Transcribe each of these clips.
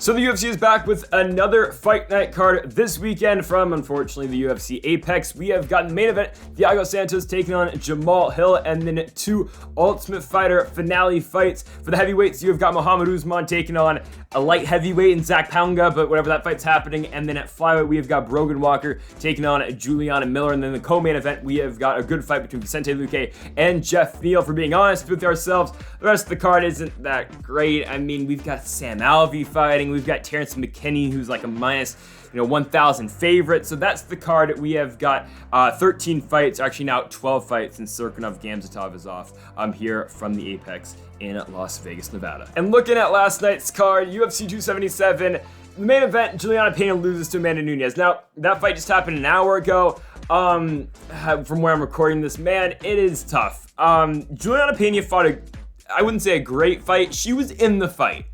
So the UFC is back with another Fight Night card this weekend from, unfortunately, the UFC Apex. We have got the main event, Thiago Santos taking on Jamahal Hill, and then two Ultimate Fighter finale fights. For the heavyweights, you have got Muhammad Usman taking on a light heavyweight in Zach Pauga, but whatever that fight's happening. And then at flyweight, we have got Brogan Walker taking on Juliana Miller. And then the co-main event, we have got a good fight between Vicente Luque and Jeff Neal. For being honest with ourselves, the rest of the card isn't that great. I mean, we've got Sam Alvey fighting. We've got Terrence McKinney, who's like a minus 1,000 favorite. So that's the card. We have got 13 fights, actually now 12 fights, and Serkinov Gamzatov is off here from the Apex in Las Vegas, Nevada. And looking at last night's card, UFC 277, the main event, Juliana Pena loses to Amanda Nunes. Now, that fight just happened an hour ago. From where I'm recording this, man, it is tough. Juliana Pena fought I wouldn't say a great fight. She was in the fight.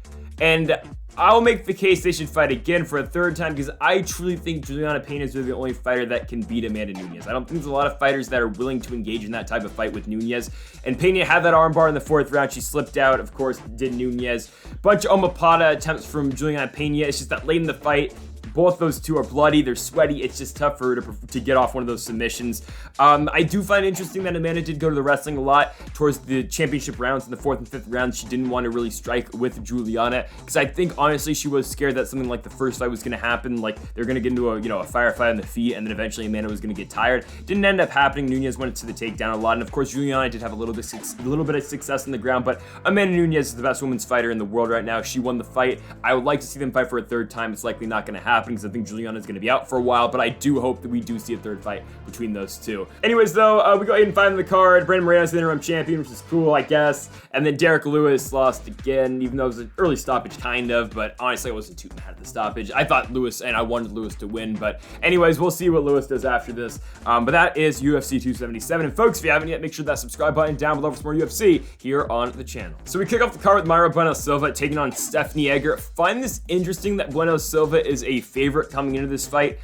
And I'll make the case they should fight again for a third time because I truly think Juliana Pena is really the only fighter that can beat Amanda Nunes. I don't think there's a lot of fighters that are willing to engage in that type of fight with Nunes. And Pena had that armbar in the fourth round. She slipped out, of course, did Nunes. Bunch of omoplata attempts from Juliana Pena. It's just that late in the fight, both those two are bloody, they're sweaty, it's just tough for her to get off one of those submissions. I do find it interesting that Amanda did go to the wrestling a lot towards the championship rounds. In the fourth and fifth rounds, she didn't want to really strike with Juliana, because I think, honestly, she was scared that something like the first fight was going to happen, like they're going to get into a firefight on the feet, and then eventually Amanda was going to get tired. Didn't end up happening. Nunes went to the takedown a lot, and of course, Juliana did have a little bit of success in the ground, but Amanda Nunes is the best women's fighter in the world right now. She won the fight. I would like to see them fight for a third time. It's likely not going to happen, because I think Juliana is going to be out for a while, but I do hope that we do see a third fight between those two. Anyways, though, we go ahead and find the card. Brandon Moreno's the interim champion, which is cool, I guess. And then Derek Lewis lost again, even though it was an early stoppage, kind of, but honestly, I wasn't too mad at the stoppage. I thought Lewis, and I wanted Lewis to win, but anyways, we'll see what Lewis does after this. But that is UFC 277. And folks, if you haven't yet, make sure that subscribe button down below for some more UFC here on the channel. So we kick off the card with Mayra Bueno Silva taking on Stephanie Egger. Find this interesting that Bueno Silva is a favorite coming into this fight.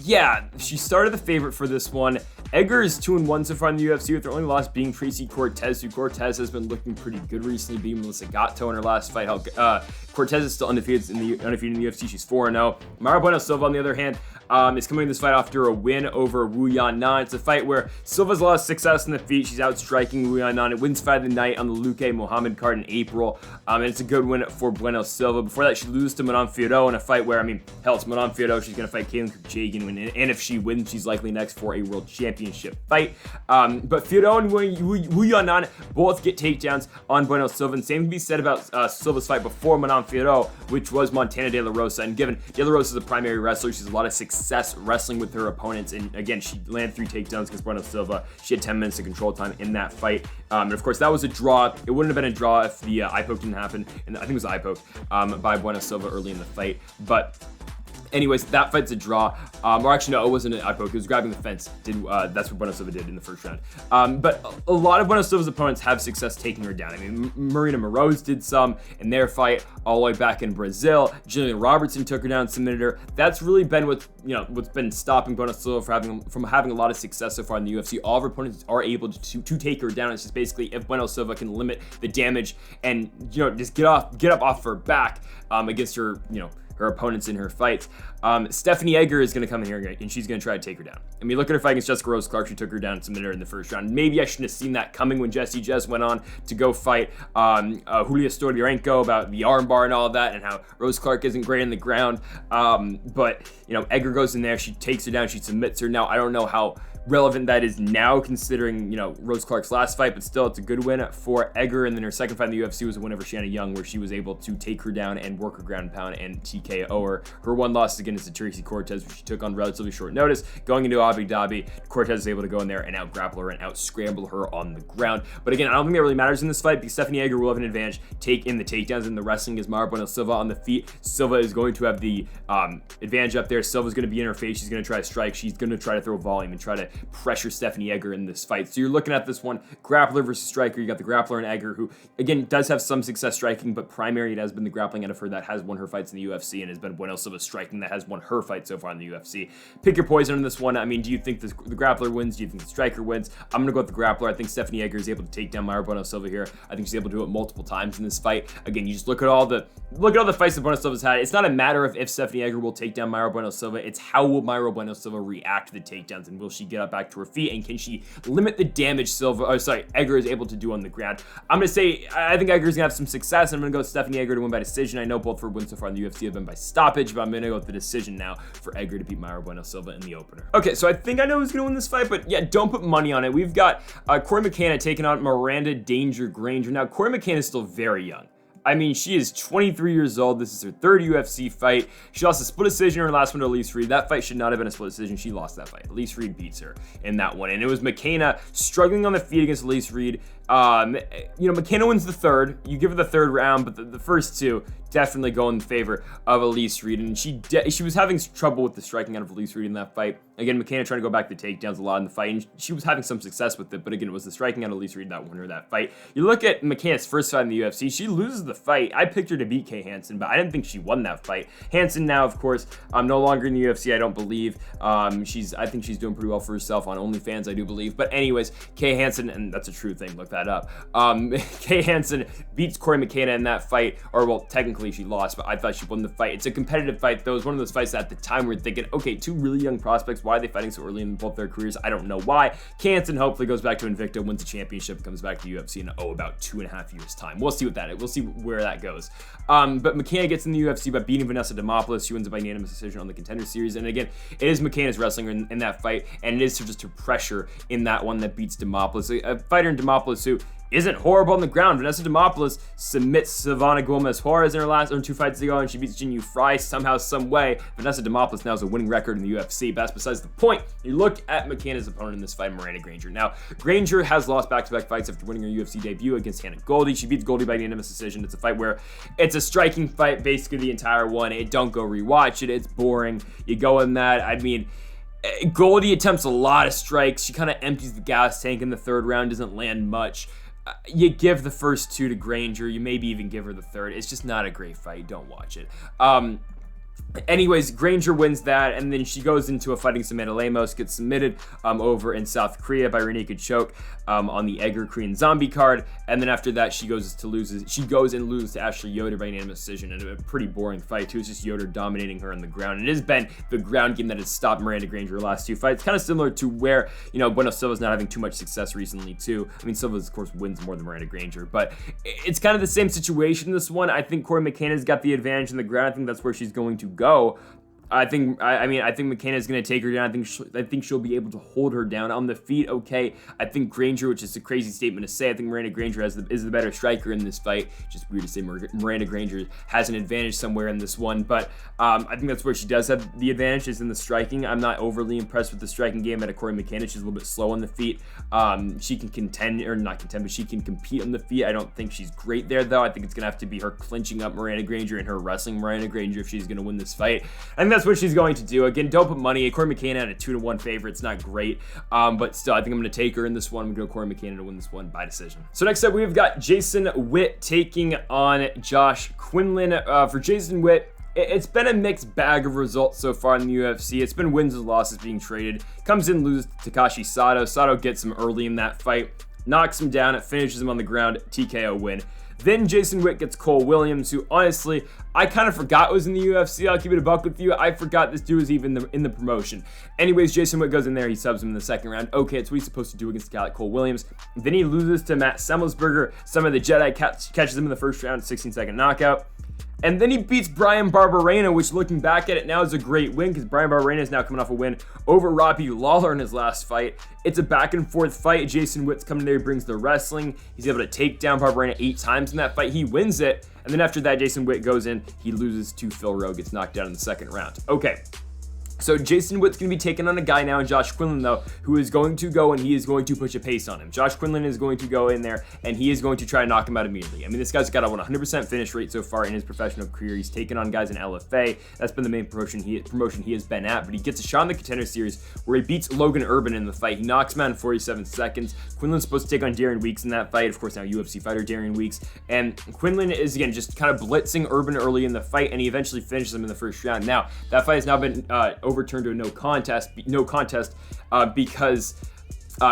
Yeah, she started the favorite for this one. Egger is 2-1 so far in the UFC, with her only loss being Tracy Cortez, who Cortez has been looking pretty good recently, beating Melissa Gatto in her last fight. Cortez is still undefeated in the UFC. She's 4-0. Mayra Bueno Silva, on the other hand, is coming in this fight after a win over Wu Yannan. It's a fight where Silva's lost success in the feet. She's outstriking Wu Yannan. It wins fight of the night on the Luque Muhammad card in April. And it's a good win for Bueno Silva. Before that, she loses to Manon Fiorot in a fight where, hell, it's Manon Fiorot. She's going to fight Katlyn Kupchagan. And if she wins, she's likely next for a world championship fight. But Fiorot and Wu Yannan both get takedowns on Bueno Silva. And same can be said about Silva's fight before Manon Fiorot, which was Montana De La Rosa. And given De La Rosa is a primary wrestler, she's a lot of success wrestling with her opponents, and again, she landed 3 takedowns against Bueno Silva. She had 10 minutes of control time in that fight, and of course that was a draw. It wouldn't have been a draw if the eye poke didn't happen, and I think it was the eye poke by Bueno Silva early in the fight. But anyways, that fight's a draw. Or actually, no, it wasn't an eye poke. It was grabbing the fence. That's what Bueno Silva did in the first round. But a lot of Bueno Silva's opponents have success taking her down. Marina Moroz did some in their fight all the way back in Brazil. Jillian Robertson took her down, submitted her. That's really been what's been stopping Bueno Silva from having a lot of success so far in the UFC. All of her opponents are able to take her down. It's just basically if Bueno Silva can limit the damage and just get up off her back against her her opponents in her fights. Stephanie Egger is going to come in here and she's going to try to take her down. Look at her fight against Jessica Rose Clark. She took her down and submitted her in the first round. Maybe I shouldn't have seen that coming when Jessie Jess went on to go fight Julia Stoliarenko about the armbar and all of that, and how Rose Clark isn't great in the ground. But Egger goes in there, she takes her down, she submits her. Now, I don't know how relevant that is now, considering Rose Clark's last fight, but still, it's a good win for Egger. And then her second fight in the UFC was a win over Shanna Young, where she was able to take her down and work her ground and pound and TKO her. Her one loss again is to Tracy Cortez, which she took on relatively short notice. Going into Abu Dhabi, Cortez is able to go in there and out-grapple her and out-scramble her on the ground. But again, I don't think that really matters in this fight, because Stephanie Egger will have an advantage in the takedowns, and the wrestling is Mayra Bueno Silva on the feet. Silva is going to have the advantage up there. Silva's going to be in her face. She's going to try to strike. She's going to try to throw volume and try to pressure Stephanie Egger in this fight. So you're looking at this one, grappler versus striker. You got the grappler and Egger, who, again, does have some success striking, but primary it has been the grappling out of her that has won her fights in the UFC, and has been Bueno Silva striking that has won her fight so far in the UFC. Pick your poison in this one. I mean, do you think the grappler wins? Do you think the striker wins? I'm going to go with the grappler. I think Stephanie Egger is able to take down Mayra Bueno Silva here. I think she's able to do it multiple times in this fight. Again, you just look at all the fights that Bueno Silva's had. It's not a matter of if Stephanie Egger will take down Mayra Bueno Silva. It's how will Mayra Bueno Silva react to the takedowns, and will she get up back to her feet, and can she limit the damage Egger is able to do on the ground. I'm going to say I think Egger is going to have some success. I'm going to go with Stephanie Egger to win by decision. I know both her wins so far in the UFC have been by stoppage, but I'm going to go with the decision now for Egger to beat Mayra Bueno Silva in the opener. Okay, so I think I know who's going to win this fight, but yeah, don't put money on it. We've got Corey McKenna taking on Miranda Danger Granger. Now, Corey McKenna is still very young. I mean, she is 23 years old. This is her third UFC fight. She lost a split decision in her last one to Elise Reed. That fight should not have been a split decision. She lost that fight. Elise Reed beats her in that one. And it was McKenna struggling on the feet against Elise Reed. McKenna wins the third. You give her the third round, but the first two definitely go in favor of Elise Reed. And she was having trouble with the striking out of Elise Reed in that fight. Again, McKenna trying to go back to takedowns a lot in the fight, and she was having some success with it. But again, it was the striking out of Elise Reed that won her that fight. You look at McKenna's first fight in the UFC, she loses the fight. I picked her to beat Kay Hansen, but I didn't think she won that fight. Hansen now, of course, no longer in the UFC, I don't believe. I think she's doing pretty well for herself on OnlyFans, I do believe. But anyways, Kay Hansen, and that's a true thing, look that up. Kay Hansen beats Corey McKenna in that fight, or well, technically she lost, but I thought she won the fight. It's a competitive fight, though. It was one of those fights that at the time we were thinking, okay, two really young prospects, why are they fighting so early in both their careers? I don't know why. Kay Hansen hopefully goes back to Invicta, wins the championship, comes back to UFC in about 2.5 years time. We'll see we'll see where that goes. But McKenna gets in the UFC by beating Vanessa Demopoulos. She wins it by unanimous decision on the Contender Series. And again, it is McKenna's wrestling in that fight, and it is just her pressure in that one that beats Demopoulos. A fighter in Demopoulos who isn't horrible on the ground. Vanessa Demopoulos submits Savannah Gomez-Juarez in her last 2 fights ago, and she beats Jin Yu Fry somehow, some way. Vanessa Demopoulos now has a winning record in the UFC, but that's besides the point. You look at McKenna's opponent in this fight, Miranda Granger. Now, Granger has lost back-to-back fights after winning her UFC debut against Hannah Goldie. She beats Goldie by unanimous decision. It's a fight where it's a striking fight, basically the entire one. Don't go rewatch it. It's boring. You go in that. I mean, Goldie attempts a lot of strikes. She kind of empties the gas tank in the third round, doesn't land much. You give the first two to Granger. You maybe even give her the third. It's just not a great fight. Don't watch it. Anyways, Granger wins that, and then she goes into a fighting Samantha Lemos, gets submitted over in South Korea by Rear Naked Choke on the Egger Korean Zombie card, and then after that she goes and loses to Ashley Yoder by unanimous decision in a pretty boring fight too. It's just Yoder dominating her on the ground. It has been the ground game that has stopped Miranda Granger her last 2 fights, kind of similar to where Bueno Silva's not having too much success recently too. I mean, Silva of course wins more than Miranda Granger, but it's kind of the same situation in this one. I think Corey McKenna's got the advantage in the ground. I think that's where she's going to go. I think McKenna is going to take her down. I think she'll be able to hold her down on the feet. Okay, I think Granger, which is a crazy statement to say, I think Miranda Granger is the better striker in this fight. Just weird to say Miranda Granger has an advantage somewhere in this one, but I think that's where she does have the advantage, is in the striking. I'm not overly impressed with the striking game out of Corey McKenna. She's a little bit slow on the feet. She can but she can compete on the feet. I don't think she's great there, though. I think it's going to have to be her clinching up Miranda Granger and her wrestling Miranda Granger if she's going to win this fight. And that's what she's going to do. Again, don't put money. Corey McKenna at a 2-1 favorite. It's not great, but still, I think I'm going to take her in this one. I'm going to go Corey McKenna to win this one by decision. So next up, we've got Jason Witt taking on Josh Quinlan. For Jason Witt, it's been a mixed bag of results so far in the UFC. It's been wins and losses being traded. Comes in, loses to Takashi Sato. Sato gets him early in that fight, knocks him down, it finishes him on the ground, TKO win. Then Jason Witt gets Cole Williams, who honestly, I kind of forgot was in the UFC. I'll keep it a buck with you. I forgot this dude was even in the promotion. Anyways, Jason Witt goes in there. He subs him in the second round. Okay, it's what he's supposed to do against a guy like Cole Williams. Then he loses to Matt Semmelsberger. Some of the Jedi catches him in the first round, 16-second knockout. And then he beats Brian Barberena, which looking back at it now is a great win because Brian Barberena is now coming off a win over Robbie Lawler in his last fight. It's a back and forth fight. Jason Witt's coming there, he brings the wrestling. He's able to take down Barberena 8 times in that fight. He wins it. And then after that, Jason Witt goes in, he loses to Phil Rowe, gets knocked down in the second round. Okay. So Jason Witt's going to be taking on a guy now in Josh Quinlan, though, who is going to go and he is going to push a pace on him. Josh Quinlan is going to go in there and he is going to try to knock him out immediately. I mean, this guy's got a 100% finish rate so far in his professional career. He's taken on guys in LFA. That's been the main promotion he has been at. But he gets a shot in the Contender Series where he beats Logan Urban in the fight. He knocks him out in 47 seconds. Quinlan's supposed to take on Darren Weeks in that fight. Of course, now UFC fighter Darren Weeks. And Quinlan is, again, just kind of blitzing Urban early in the fight, and he eventually finishes him in the first round. Now, that fight has now been overturned to a no contest because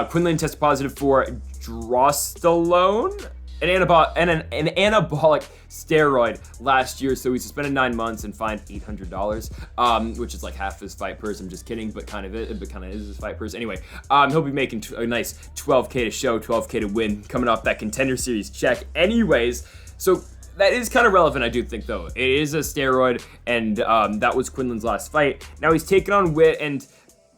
Quinlan tested positive for drosterone, an anabolic steroid last year, so he's suspended 9 months and fined $800, which is like half his fight purse. I'm just kidding, but kind of is his fight purse. Anyway, he'll be making a nice $12K to show, $12K to win, coming off that Contender Series check. Anyways, so that is kind of relevant, I do think, though. It is a steroid, and that was Quinlan's last fight. Now he's taking on Witt, and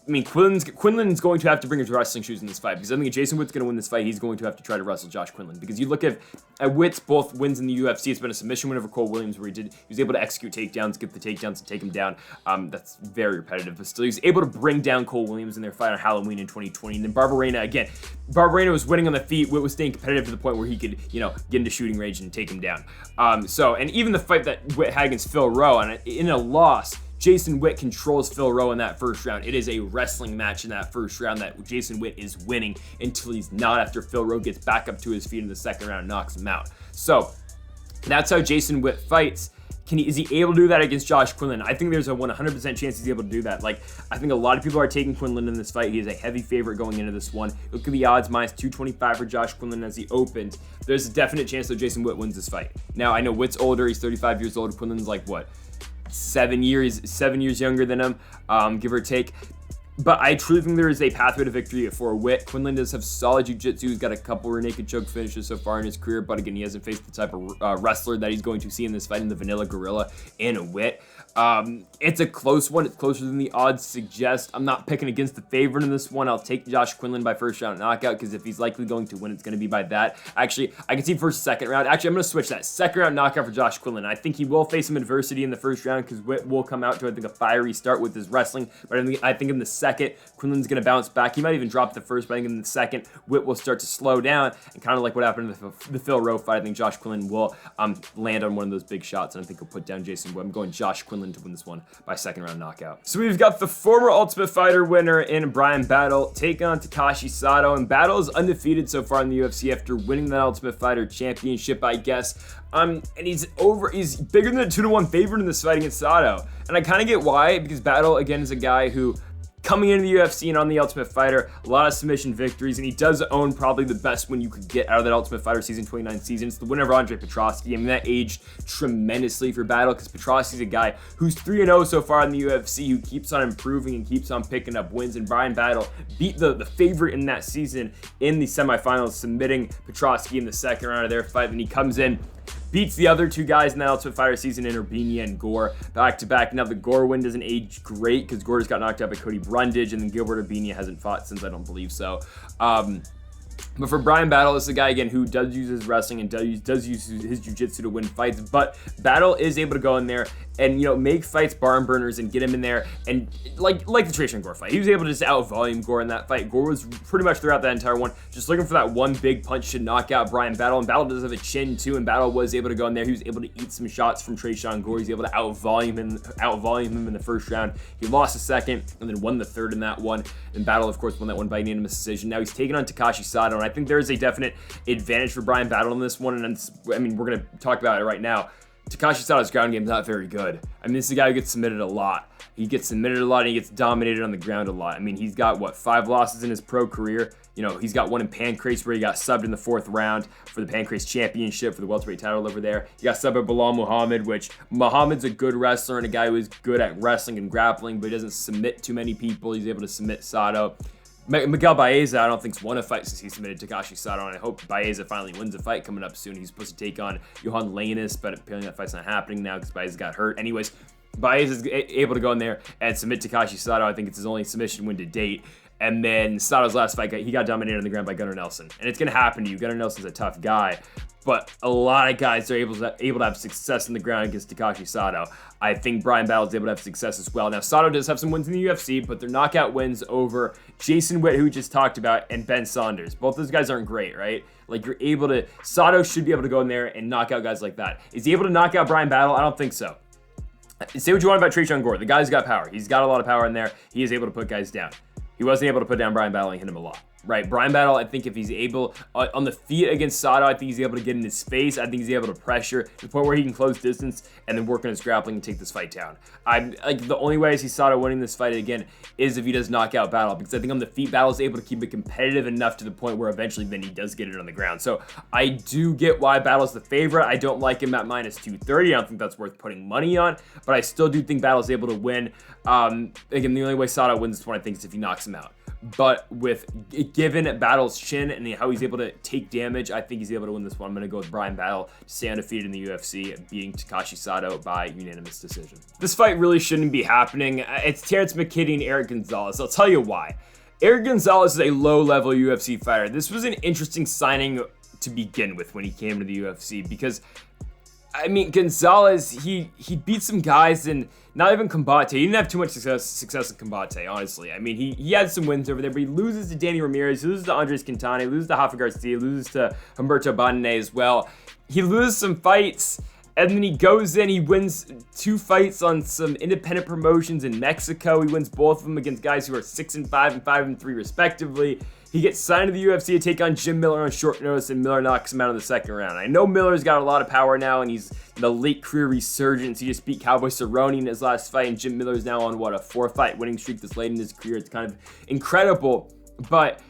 I mean, Quinlan's going to have to bring his wrestling shoes in this fight, because I think if Jason Witt's going to win this fight, he's going to have to try to wrestle Josh Quinlan. Because you look at Witt's both wins in the UFC, it's been a submission win over Cole Williams, where he was able to execute takedowns, get the takedowns, and take him down. That's very repetitive, but still, he's able to bring down Cole Williams in their fight on Halloween in 2020. And then Barberena was winning on the feet. Witt was staying competitive to the point where he could, get into shooting range and take him down. And even the fight that Witt had against Phil Rowe, in a loss, Jason Witt controls Phil Rowe in that first round. It is a wrestling match in that first round that Jason Witt is winning until he's not, after Phil Rowe gets back up to his feet in the second round and knocks him out. So that's how Jason Witt fights. Is he able to do that against Josh Quinlan? I think there's a 100% chance he's able to do that. I think a lot of people are taking Quinlan in this fight. He is a heavy favorite going into this one. Look at the odds, minus 225 for Josh Quinlan as he opened. There's a definite chance that Jason Witt wins this fight. Now, I know Witt's older. He's 35 years old. Quinlan's 7 years younger than him, give or take. But I truly think there is a pathway to victory for Witt. Quinlan does have solid jiu-jitsu. He's got a couple rear naked choke finishes so far in his career, but again, he hasn't faced the type of wrestler that he's going to see in this fight in the Vanilla Gorilla in Witt. It's a close one. It's closer than the odds suggest. I'm not picking against the favorite in this one. I'll take Josh Quinlan by first round knockout, because if he's likely going to win, it's going to be by that. Actually, I can see first, second round. Actually, I'm going to switch that. Second round knockout for Josh Quinlan. I think he will face some adversity in the first round, because Witt will come out to, I think, a fiery start with his wrestling. But I think in the second, Quinlan's going to bounce back. He might even drop the first, but I think in the second, Witt will start to slow down. And kind of like what happened in the Phil Rowe fight, I think Josh Quinlan will land on one of those big shots, and I think he'll put down Jason Witt. I'm going Josh Quinlan to win this one by second round knockout. So we've got the former Ultimate Fighter winner in Brian Battle taking on Takashi Sato, and Battle is undefeated so far in the UFC after winning that Ultimate Fighter championship, I guess. And he's bigger than a 2-1 favorite in this fight against Sato. And I kind of get why, because Battle, again, is a guy who, coming into the UFC and on the Ultimate Fighter, a lot of submission victories, and he does own probably the best win you could get out of that Ultimate Fighter Season 29 season. It's the win over Andre Petroski. I mean, that aged tremendously for Battle, because Petroski's a guy who's 3-0 so far in the UFC, who keeps on improving and keeps on picking up wins, and Brian Battle beat the favorite in that season in the semifinals, submitting Petroski in the second round of their fight. Then he comes in, beats the other two guys in that Ultimate Fighter season, Urbina and Gore, back-to-back. Now, the Gore win doesn't age great, because Gore just got knocked out by Cody Brundage, and then Gilbert Urbina hasn't fought since, I don't believe so. But for Brian Battle, this is a guy, again, who does use his wrestling and does use his jiu-jitsu to win fights, but Battle is able to go in there and, make fights barn burners and get him in there, and like the Tracer and Gore fight, he was able to just out-volume Gore in that fight. Gore was pretty much throughout that entire one just looking for that one big punch to knock out Brian Battle, and Battle does have a chin too, and Battle was able to go in there. He was able to eat some shots from Trayshawn Gore. He's able to out-volume him in the first round. He lost the second and then won the third in that one, and Battle, of course, won that one by unanimous decision. Now he's taking on Takashi Sato, and I think there is a definite advantage for Brian Battle in this one, and we're going to talk about it right now. Takashi Sato's ground game is not very good. I mean, this is a guy who gets submitted a lot. He gets submitted a lot, and he gets dominated on the ground a lot. I mean, he's got, 5 losses in his pro career. He's got one in Pancrase where he got subbed in the 4th round for the Pancrase Championship for the welterweight title over there. He got subbed by Bilal Muhammad, which Muhammad's a good wrestler and a guy who is good at wrestling and grappling, but he doesn't submit too many people. He's able to submit Sato. Miguel Baeza, I don't think's won a fight since he submitted Takashi Sato, and I hope Baeza finally wins a fight coming up soon. He's supposed to take on Johan Lainus, but apparently that fight's not happening now because Baeza got hurt. Anyways, Baeza's able to go in there and submit Takashi Sato. I think it's his only submission win to date. And then Sato's last fight, he got dominated on the ground by Gunnar Nelson. And it's going to happen to you. Gunnar Nelson's a tough guy. but a lot of guys are able to have success in the ground against Takashi Sato. I think Brian Battle is able to have success as well. Now, Sato does have some wins in the UFC, but they're knockout wins over Jason Witt, who we just talked about, and Ben Saunders. Both those guys aren't great, right? Like, Sato should be able to go in there and knock out guys like that. Is he able to knock out Brian Battle? I don't think so. Say what you want about Tresean Gore. The guy's got power. He's got a lot of power in there. He is able to put guys down. He wasn't able to put down Brian Battle and hit him a lot. Right, Brian Battle, I think if he's able, on the feet against Sato, I think he's able to get in his face. I think he's able to pressure to the point where he can close distance and then work on his grappling and take this fight down. The only way I see Sato winning this fight again is if he does knock out Battle, because I think on the feet, Battle is able to keep it competitive enough to the point where eventually then he does get it on the ground. So I do get why Battle's the favorite. I don't like him at minus 230. I don't think that's worth putting money on, but I still do think Battle's able to win. Again, the only way Sato wins this one, I think, is if he knocks him out. But given Battle's chin and how he's able to take damage, I think he's able to win this one. I'm going to go with Brian Battle to stay undefeated in the UFC, beating Takashi Sato by unanimous decision. This fight really shouldn't be happening. It's Terrence McKinney and Eric Gonzalez. I'll tell you why. Eric Gonzalez is a low-level UFC fighter. This was an interesting signing to begin with when he came to the UFC because, I mean, Gonzalez, he beat some guys and not even Combate. He didn't have too much success in Combate, honestly. I mean, he had some wins over there, but he loses to Danny Ramirez, he loses to Andres Quintana, he loses to Rafa Garcia, loses to Humberto Bandeira as well. He loses some fights, and then he goes in, he wins 2 fights on some independent promotions in Mexico. He wins both of them against guys who are 6-5 and 5-3 respectively. He gets signed to the UFC to take on Jim Miller on short notice, and Miller knocks him out in the second round. I know Miller's got a lot of power now, and he's in the late career resurgence. He just beat Cowboy Cerrone in his last fight, and Jim Miller's now on, a 4-fight winning streak this late in his career. It's kind of incredible, but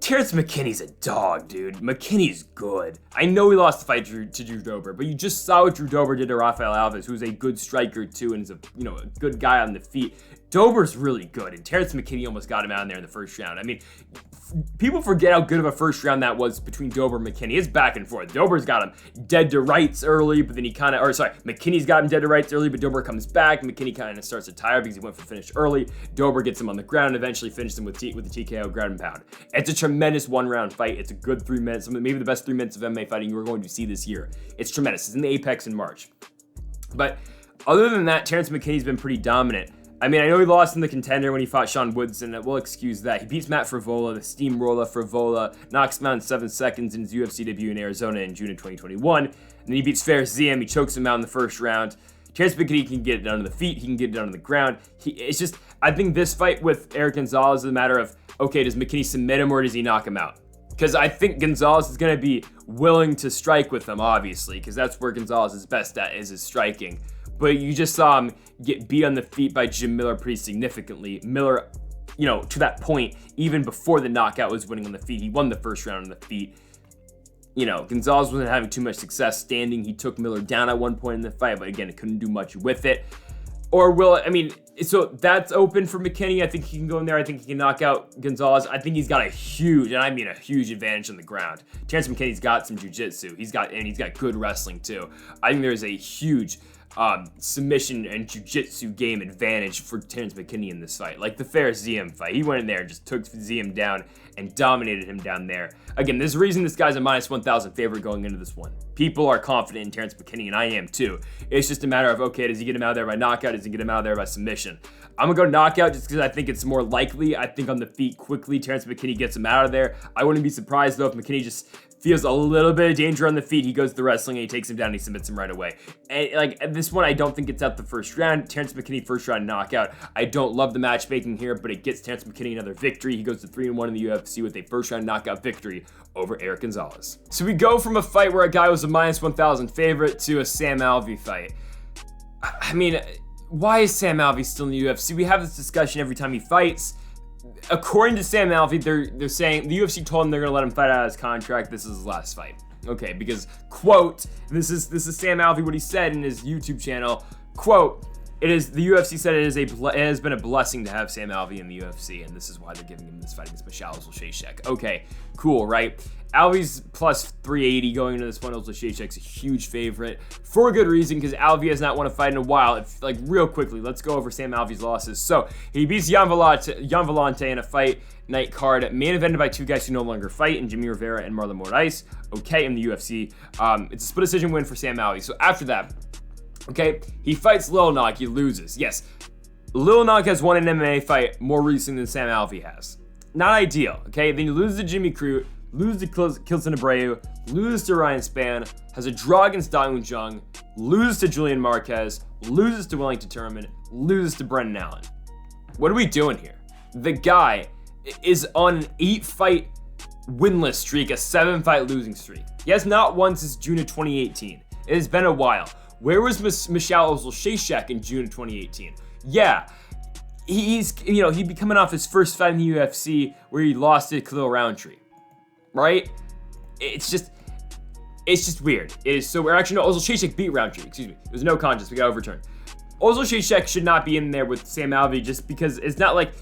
Terrence McKinney's a dog, dude. McKinney's good. I know he lost the fight to Drew Dober, but you just saw what Drew Dober did to Rafael Alves, who's a good striker too, and is a good guy on the feet. Dober's really good, and Terrence McKinney almost got him out in there in the first round. I mean, people forget how good of a first round that was between Dober and McKinney. It's back and forth. Dober's got him dead to rights early, but then McKinney's got him dead to rights early, but Dober comes back. McKinney kind of starts to tire because he went for the finish early. Dober gets him on the ground and eventually finishes him with the TKO ground and pound. It's a tremendous one-round fight. It's a good 3 minutes, maybe the best 3 minutes of MMA fighting you are going to see this year. It's tremendous. It's in the Apex in March. But other than that, Terrence McKinney's been pretty dominant. I mean, I know he lost in the Contender when he fought Sean Woodson. We'll excuse that. He beats Matt Frivola, the steamroller Frivola, knocks him out in 7 seconds in his UFC debut in Arizona in June of 2021. And then he beats Fares Ziam. He chokes him out in the first round. Terrence McKinney can get it done on the feet. He can get it done on the ground. I think this fight with Eric Gonzalez is a matter of, okay, does McKinney submit him or does he knock him out? Because I think Gonzalez is going to be willing to strike with him, obviously, because that's where Gonzalez is best at, is his striking. But you just saw him get beat on the feet by Jim Miller pretty significantly. Miller, to that point, even before the knockout, was winning on the feet. He won the first round on the feet. Gonzalez wasn't having too much success standing. He took Miller down at one point in the fight, but again, couldn't do much with it. So that's open for McKinney. I think he can go in there. I think he can knock out Gonzalez. I think he's got a huge advantage on the ground. Terrence McKinney's got some jiu-jitsu. He's got good wrestling too. I think there's a huge submission and jiu-jitsu game advantage for Terrence McKinney in this fight. Like the Fares Ziam fight. He went in there and just took Ziam down and dominated him down there. Again, there's a reason this guy's a minus 1,000 favorite going into this one. People are confident in Terrence McKinney, and I am too. It's just a matter of, okay, does he get him out of there by knockout? Does he get him out of there by submission? I'm going to go knockout just because I think it's more likely. I think on the feet quickly, Terrence McKinney gets him out of there. I wouldn't be surprised, though, if McKinney just feels a little bit of danger on the feet. He goes to the wrestling and he takes him down and he submits him right away. And this one, I don't think it's out the first round. Terrence McKinney first round knockout. I don't love the matchmaking here, but it gets Terrence McKinney another victory. He goes to 3-1 in the UFC with a first round knockout victory over Eric Gonzalez. So we go from a fight where a guy was a minus 1,000 favorite to a Sam Alvey fight. I mean, why is Sam Alvey still in the UFC? We have this discussion every time he fights. According to Sam Alvey, they're saying the UFC told him they're going to let him fight out of his contract. This is his last fight. Okay, because, quote, this is Sam Alvey, what he said in his YouTube channel, quote, it is, the UFC said it has been a blessing to have Sam Alvey in the UFC, and this is why they're giving him this fight against Oleksiejczuk. Okay, cool, right? Alvey's plus 380 going into this one. Oleksiejczuk's a huge favorite for a good reason, because Alvey has not won a fight in a while. Like, real quickly, let's go over Sam Alvey's losses. So he beats Jan Vellante in a fight night card, main evented by two guys who no longer fight, in Jimmy Rivera and Marlon Moraes. Okay, in the UFC, it's a split decision win for Sam Alvey. So after that, okay, he fights Lil Nog, he loses. Yes, Lil Nog has won an MMA fight more recently than Sam Alvey has. Not ideal, okay? Then you lose to Jimmy Crute, lose to Kilson Abreu, lose to Ryan Spann, has a draw against Dawoon Jung, loses to Julian Marquez, loses to Wellington Turman, loses to Brendan Allen. What are we doing here? The guy is on an 8-fight winless streak, a 7-fight losing streak. He has not won since June of 2018. It has been a while. Where was Michal Oleksiejczuk in June of 2018? Yeah, he'd be coming off his first fight in the UFC where he lost to Khalil Roundtree, right? It's just weird. It is so weird. Actually, no, Oleksiejczuk beat Roundtree. Excuse me. It was no contest. We got overturned. Oleksiejczuk should not be in there with Sam Alvey, just because it's not like,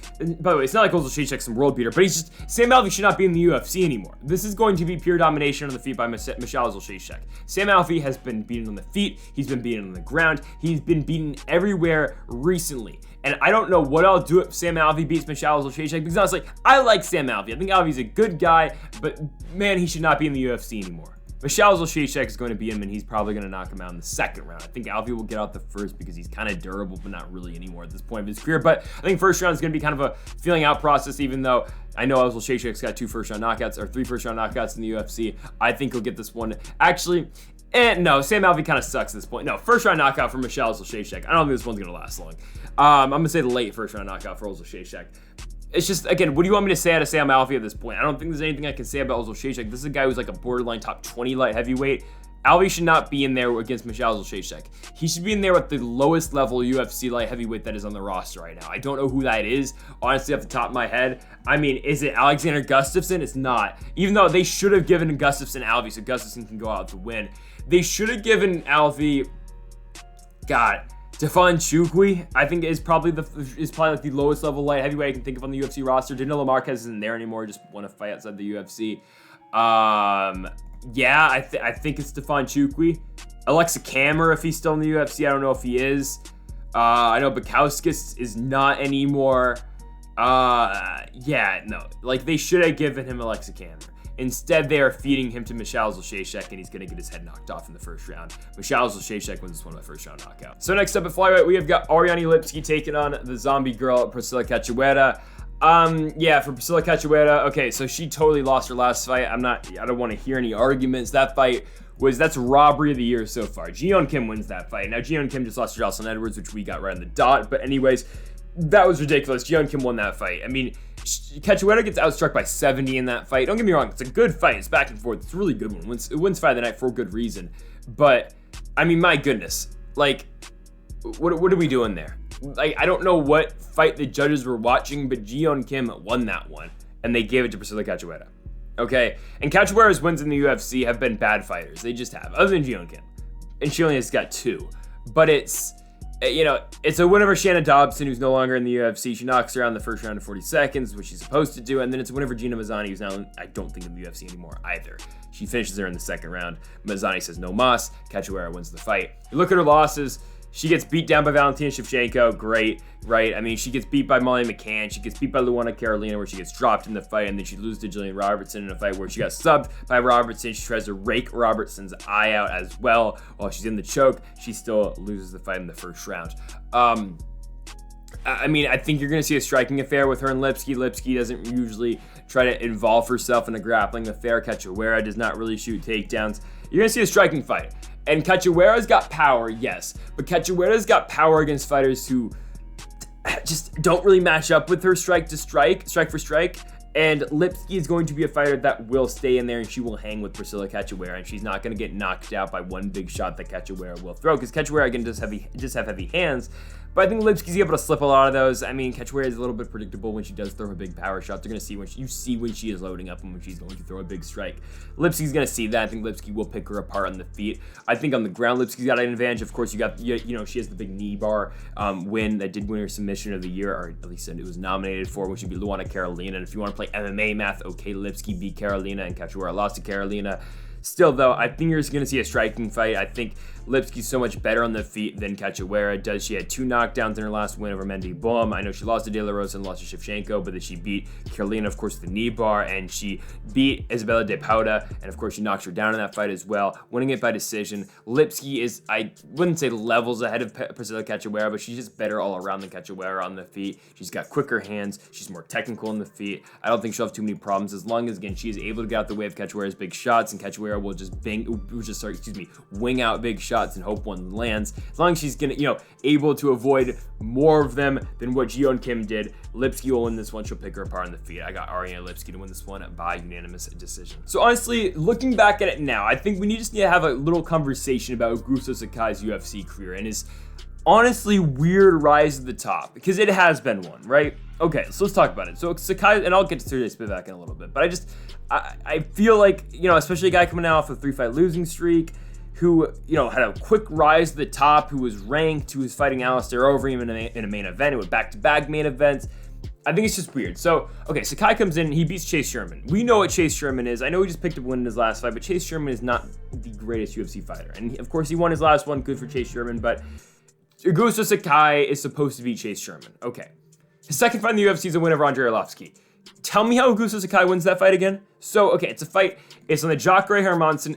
by the way, it's not like Oleksiejczuk's some world beater, but Sam Alvey should not be in the UFC anymore. This is going to be pure domination on the feet by Michal Oleksiejczuk. Sam Alvey has been beaten on the feet, he's been beaten on the ground, he's been beaten everywhere recently. And I don't know what I'll do if Sam Alvey beats Michal Oleksiejczuk, because honestly, I like Sam Alvey. I think Alvey's a good guy, but man, he should not be in the UFC anymore. Michal Oleksiejczuk is going to beat him, and he's probably going to knock him out in the second round. I think Alvey will get out the first because he's kind of durable, but not really anymore at this point of his career. But I think first round is going to be kind of a feeling out process, even though I know Oleksiejczuk's got 2 first-round knockouts, or 3 first-round knockouts in the UFC. I think he'll get this one. Actually, no, Sam Alvey kind of sucks at this point. No, first-round knockout for Michal Oleksiejczuk. I don't think this one's going to last long. I'm going to say the late first-round knockout for Oleksiejczuk. It's just, again, what do you want me to say out of Sam Alvey at this point? I don't think there's anything I can say about Oleksiejczuk. This is a guy who's like a borderline top 20 light heavyweight. Alvey should not be in there against Michal Oleksiejczuk. He should be in there with the lowest level UFC light heavyweight that is on the roster right now. I don't know who that is, honestly, off the top of my head. I mean, is it Alexander Gustafsson? It's not. Even though they should have given Gustafsson Alvey so Gustafsson can go out to win. They should have given Alvey, God, Stefan Chukwi, I think is probably like the lowest level light heavyweight I can think of on the UFC roster. Danilo Marquez isn't there anymore, just won a fight outside the UFC. Yeah, I think it's Stefan Chukwi. Oleksiejczuk, if he's still in the UFC, I don't know if he is. I know Bukowskis is not anymore. Yeah, no, like they should have given him Oleksiejczuk. Instead, they are feeding him to Michal Oleksiejczuk, and he's going to get his head knocked off in the first round. Michal Oleksiejczuk wins this one by first-round knockout. So next up at flyweight, we have got Ariane Lipski taking on the zombie girl, Priscilla Cachoeira. Yeah, for Priscilla Cachoeira, okay, so she totally lost her last fight. I don't want to hear any arguments. That fight that's robbery of the year so far. Jeon Kim wins that fight. Now, Jeon Kim just lost to Jocelyn Edwards, which we got right on the dot, but anyways, that was ridiculous. Jeon Kim won that fight. I mean, Cachoeira gets outstruck by 70 in that fight. Don't get me wrong, it's a good fight. It's back and forth. It's a really good one. It wins fight of the night for a good reason. But, I mean, my goodness. Like, what are we doing there? Like, I don't know what fight the judges were watching, but Jeon Kim won that one, and they gave it to Priscilla Cachoeira. Okay? And Cachoeira's wins in the UFC have been bad fighters. They just have, other than Jeon Kim. And she only has got 2. But it's a win over Shannon Dobson, who's no longer in the UFC. She knocks her out in the first round in 40 seconds, which she's supposed to do. And then it's a win over Gina Mazzani, who's now, I don't think, in the UFC anymore either. She finishes her in the second round. Mazzani says no mas. Cachoeira wins the fight. You look at her losses. She gets beat down by Valentina Shevchenko. Great, right? I mean, she gets beat by Molly McCann. She gets beat by Luana Carolina, where she gets dropped in the fight. And then she loses to Jillian Robertson in a fight where she got subbed by Robertson. She tries to rake Robertson's eye out as well. While she's in the choke, she still loses the fight in the first round. I mean, I think you're going to see a striking affair with her and Lipski. Lipski doesn't usually try to involve herself in a grappling affair. Cachoeira does not really shoot takedowns. You're going to see a striking fight. And Cachoeira's got power, yes. But Cachoeira's got power against fighters who just don't really match up with her strike for strike. And Lipski is going to be a fighter that will stay in there, and she will hang with Priscilla Cachoeira, and she's not going to get knocked out by one big shot that Cachoeira will throw, because Cachoeira can just have heavy hands. But I think Lipski's able to slip a lot of those. I mean, Cachoeira is a little bit predictable when she does throw her big power shots. You're going to see when she is loading up and when she's going to throw a big strike. Lipski's going to see that. I think Lipski will pick her apart on the feet. I think on the ground, Lipski's got an advantage. Of course, she has the big knee bar win that did win her submission of the year, or at least it was nominated for, which would be Luana Carolina. And if you want to play MMA math, okay, Lipski beat Carolina and Cachoeira lost to Carolina. Still, though, I think you're just going to see a striking fight. I think Lipski's so much better on the feet than Cachoeira does. She had 2 knockdowns in her last win over Mendy Boom. I know she lost to De La Rosa and lost to Shevchenko, but then she beat Carolina, of course, the knee bar, and she beat Isabella de Pauga, and of course, she knocks her down in that fight as well, winning it by decision. Lipski is, I wouldn't say levels ahead of Priscilla Cachoeira, but she's just better all around than Cachoeira on the feet. She's got quicker hands. She's more technical on the feet. I don't think she'll have too many problems as long as, again, she is able to get out the way of Cachoeira's big shots, and Cachoeira will just wing out big shots and hope one lands. As long as she's able to avoid more of them than what Jeon Kim did, Lipski will win this one. She'll pick her apart on the feet. I got Ariana Lipski to win this one by unanimous decision. So honestly, looking back at it now, I think we just need to have a little conversation about Augusto Sakai's UFC career and his honestly weird rise to the top, because it has been one, right? Okay, so let's talk about it. So Sakai, and I'll get to Sergey Spivak in a little bit, but I feel like, especially a guy coming out off a 3-fight losing streak, who, had a quick rise to the top, who was ranked, who was fighting Alistair Overeem in a main event, with back-to-back main events. I think it's just weird. So, okay, Sakai comes in, he beats Chase Sherman. We know what Chase Sherman is. I know he just picked up a win in his last fight, but Chase Sherman is not the greatest UFC fighter. And of course, he won his last one, good for Chase Sherman, but Augusto Sakai is supposed to beat Chase Sherman. Okay. His second fight in the UFC is a win over Andre Arlovski. Tell me how Augusto Sakai wins that fight again. So, okay, it's a fight. It's on the Jacare Hermansson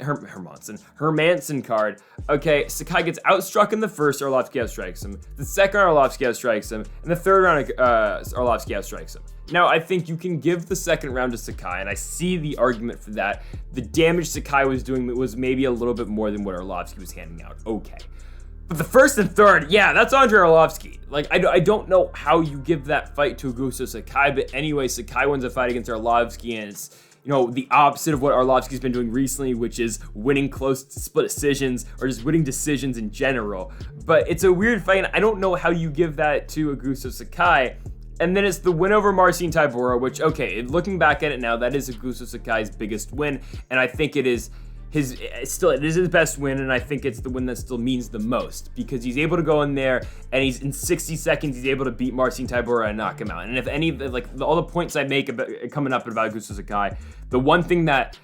card. Okay, Sakai gets outstruck in the first, Arlovski outstrikes him. The second round, Arlovski outstrikes him. And the third round, Arlovski outstrikes him. Now, I think you can give the second round to Sakai, and I see the argument for that. The damage Sakai was doing was maybe a little bit more than what Arlovski was handing out. Okay. But the first and third, yeah, that's Andre Arlovski. Like, I don't know how you give that fight to Augusto Sakai, but anyway, Sakai wins a fight against Arlovski, and it's, the opposite of what Arlovski's been doing recently, which is winning close split decisions, or just winning decisions in general. But it's a weird fight, and I don't know how you give that to Augusto Sakai. And then it's the win over Marcin Tybura, which, okay, looking back at it now, that is Augusto Sakai's biggest win, and I think it is his best win, and I think it's the win that still means the most, because he's able to go in there and he's in 60 seconds he's able to beat Marcin Tybura and knock him out. And if any of all the points I make about, coming up about Augusto Sakai, the one thing that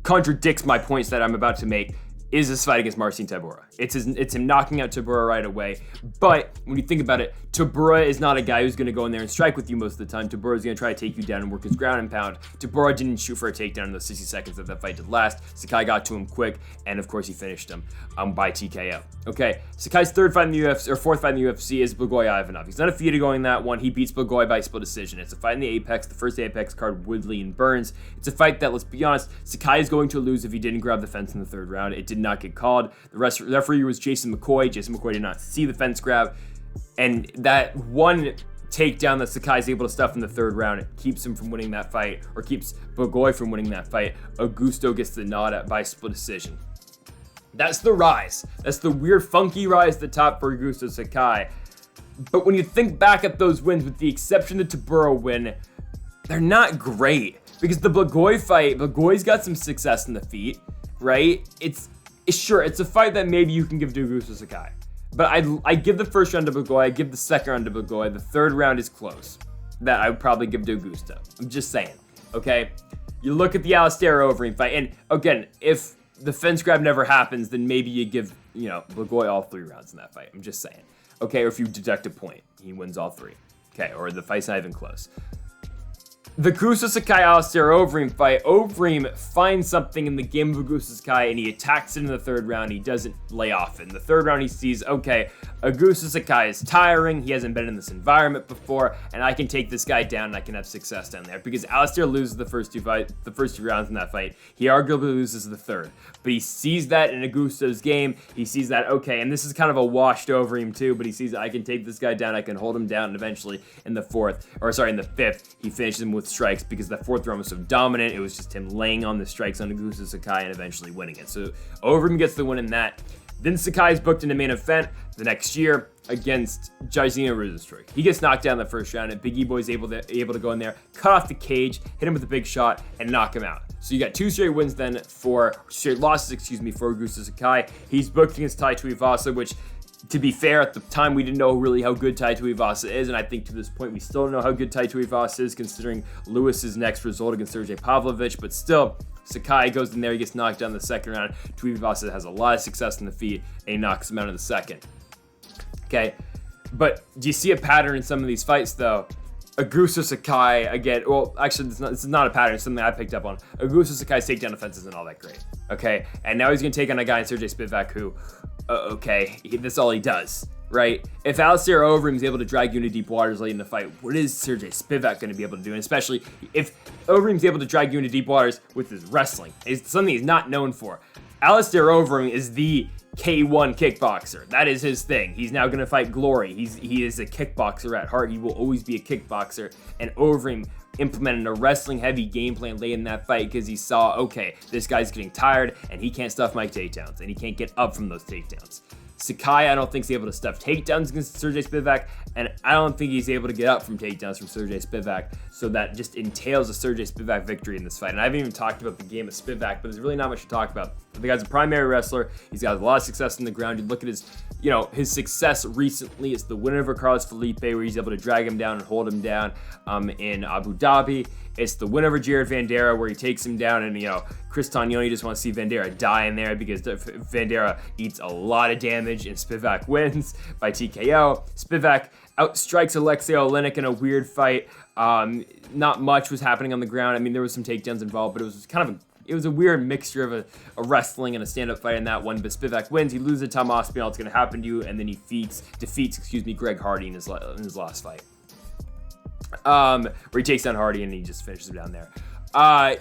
contradicts my points that I'm about to make is this fight against Marcin Tybura. It's him knocking out Tybura right away. But when you think about it, Tybura is not a guy who's going to go in there and strike with you most of the time. Tybura is going to try to take you down and work his ground and pound. Tybura didn't shoot for a takedown in the 60 seconds that fight did last. Sakai got to him quick, and of course he finished him by TKO. Okay, Sakai's fourth fight in the UFC is Blagoy Ivanov. He's undefeated going that one. He beats Blagoy by split decision. It's a fight in the Apex, the first Apex card, Woodley and Burns. It's a fight that, let's be honest, Sakai is going to lose if he didn't grab the fence in the third round. It did not get called. The referee was Jason McCoy. Jason McCoy did not see the fence grab, and that one takedown that Sakai is able to stuff in the third round keeps him from winning that fight, or keeps Blagoy from winning that fight. Augusto gets the nod by split decision. That's the rise. That's the weird, funky rise to the top for Augusto Sakai. But when you think back at those wins, with the exception of the Tybura win, they're not great. Because the Blagoy fight, Blagoy's got some success in the feet, right? It's a fight that maybe you can give to Augusto Sakai. But I give the first round to Blagoy, I give the second round to Blagoy, the third round is close. That I would probably give to Augusto. I'm just saying, okay? You look at the Alistair Overeem fight, and again, if the fence grab never happens, then maybe you give, Blagoy all 3 rounds in that fight. I'm just saying. Okay, or if you deduct a point, he wins all 3. Okay, or the fight's not even close. The Augusto Sakai Alistair Overeem fight, Overeem finds something in the game of Augusto Sakai and he attacks it in the third round. He doesn't lay off it. In the third round, he sees, okay, Augusto Sakai is tiring. He hasn't been in this environment before, and I can take this guy down and I can have success down there. Because Alistair loses the first two rounds in that fight. He arguably loses the third. But he sees that in Augusto's game. He sees that, okay, and this is kind of a washed Overeem too, but he sees I can take this guy down, I can hold him down, and eventually in the fifth, he finishes him with strikes because that fourth round was so dominant. It was just him laying on the strikes on Augusto Sakai and eventually winning it. So Overeem gets the win in that. Then Sakai is booked in the main event the next year against Jairzinho Rozenstruik. He gets knocked down in the first round, and Big E Boy's able to go in there, cut off the cage, hit him with a big shot, and knock him out. So you got 2 straight wins then straight losses, for Augusto Sakai. He's booked against Tai Tuivasa, which, to be fair, at the time we didn't know really how good Tai Tuivasa is, and I think to this point we still don't know how good Tai Tuivasa is, considering Lewis's next result against Sergey Pavlovich, but still, Sakai goes in there, he gets knocked down in the second round. Tuivasa has a lot of success in the feet, and he knocks him out in the second. Okay, but do you see a pattern in some of these fights, though? Augusto Sakai, again, well, actually, this is not a pattern, it's something I picked up on. Augusto Sakai's takedown defense isn't all that great, okay? And now he's going to take on a guy in Sergey Spivak who, that's all he does, right? If Alistair Overeem is able to drag you into deep waters late in the fight, what is Sergey Spivak going to be able to do? And especially if Overeem's able to drag you into deep waters with his wrestling, it's something he's not known for. Alistair Overeem is the K1 kickboxer. That is his thing. He's now going to fight Glory. He is a kickboxer at heart. He will always be a kickboxer. And Overeem implemented a wrestling-heavy game plan late in that fight because he saw, okay, this guy's getting tired and he can't stuff my takedowns and he can't get up from those takedowns. Sakai, I don't think he's able to stuff takedowns against Sergey Spivak, and I don't think he's able to get up from takedowns from Sergey Spivak, so that just entails a Sergey Spivak victory in this fight. And I haven't even talked about the game of Spivak, but there's really not much to talk about. The guy's a primary wrestler. He's got a lot of success in the ground. You look at his success recently. It's the win over Carlos Felipe, where he's able to drag him down and hold him down in Abu Dhabi. It's the win over Jared Vanderaa, where he takes him down, and Chris Tognoni just wants to see Vanderaa die in there because Vanderaa eats a lot of damage, and Spivak wins by TKO. Spivak outstrikes Alexei Oleinik in a weird fight. Not much was happening on the ground. I mean, there was some takedowns involved, but it was a weird mixture of a wrestling and a stand-up fight in that one. But Spivak wins. He loses to Tom Aspinall. It's going to happen to you, and then he defeats Greg Hardy in his last fight. Where he takes down Hardy and he just finishes him down there. I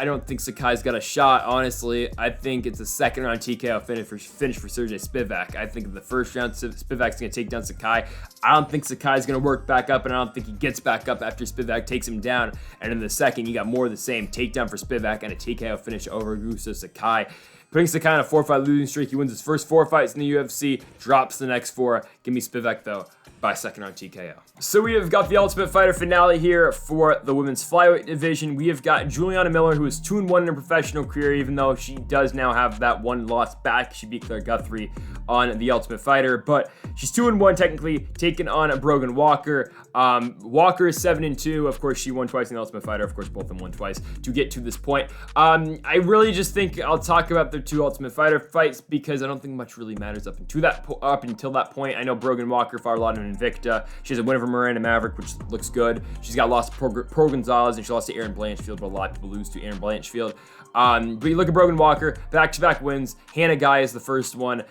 don't think Sakai's got a shot, honestly. I think it's a second round TKO finish for Sergey Spivak. I think in the first round, Spivak's going to take down Sakai. I don't think Sakai's going to work back up, and I don't think he gets back up after Spivak takes him down. And in the second, you got more of the same takedown for Spivak and a TKO finish over Augusto Sakai. Putting Sakai on a 4-fight losing streak. He wins his first 4 fights in the UFC, drops the next 4. Give me Spivak, though, by second round TKO. So we have got the Ultimate Fighter finale here for the women's flyweight division. We have got Juliana Miller, who is 2-1 in her professional career, even though she does now have that one loss back. She beat Claire Guthrie on the Ultimate Fighter, but she's 2-1 technically, taking on Brogan Walker. Walker is 7-2. Of course, she won twice in the Ultimate Fighter. Of course, both of them won twice to get to this point. I really just think I'll talk about the 2 Ultimate Fighter fights because I don't think much really matters up until that point. I know Brogan Walker fought a lot in Invicta. She has a win over Miranda Maverick, which looks good. She's got lost to Pro Gonzalez, and she lost to Aaron Blanchfield, but a lot of people lose to Aaron Blanchfield. But you look at Brogan Walker, back-to-back wins. Hannah Guy is the first one.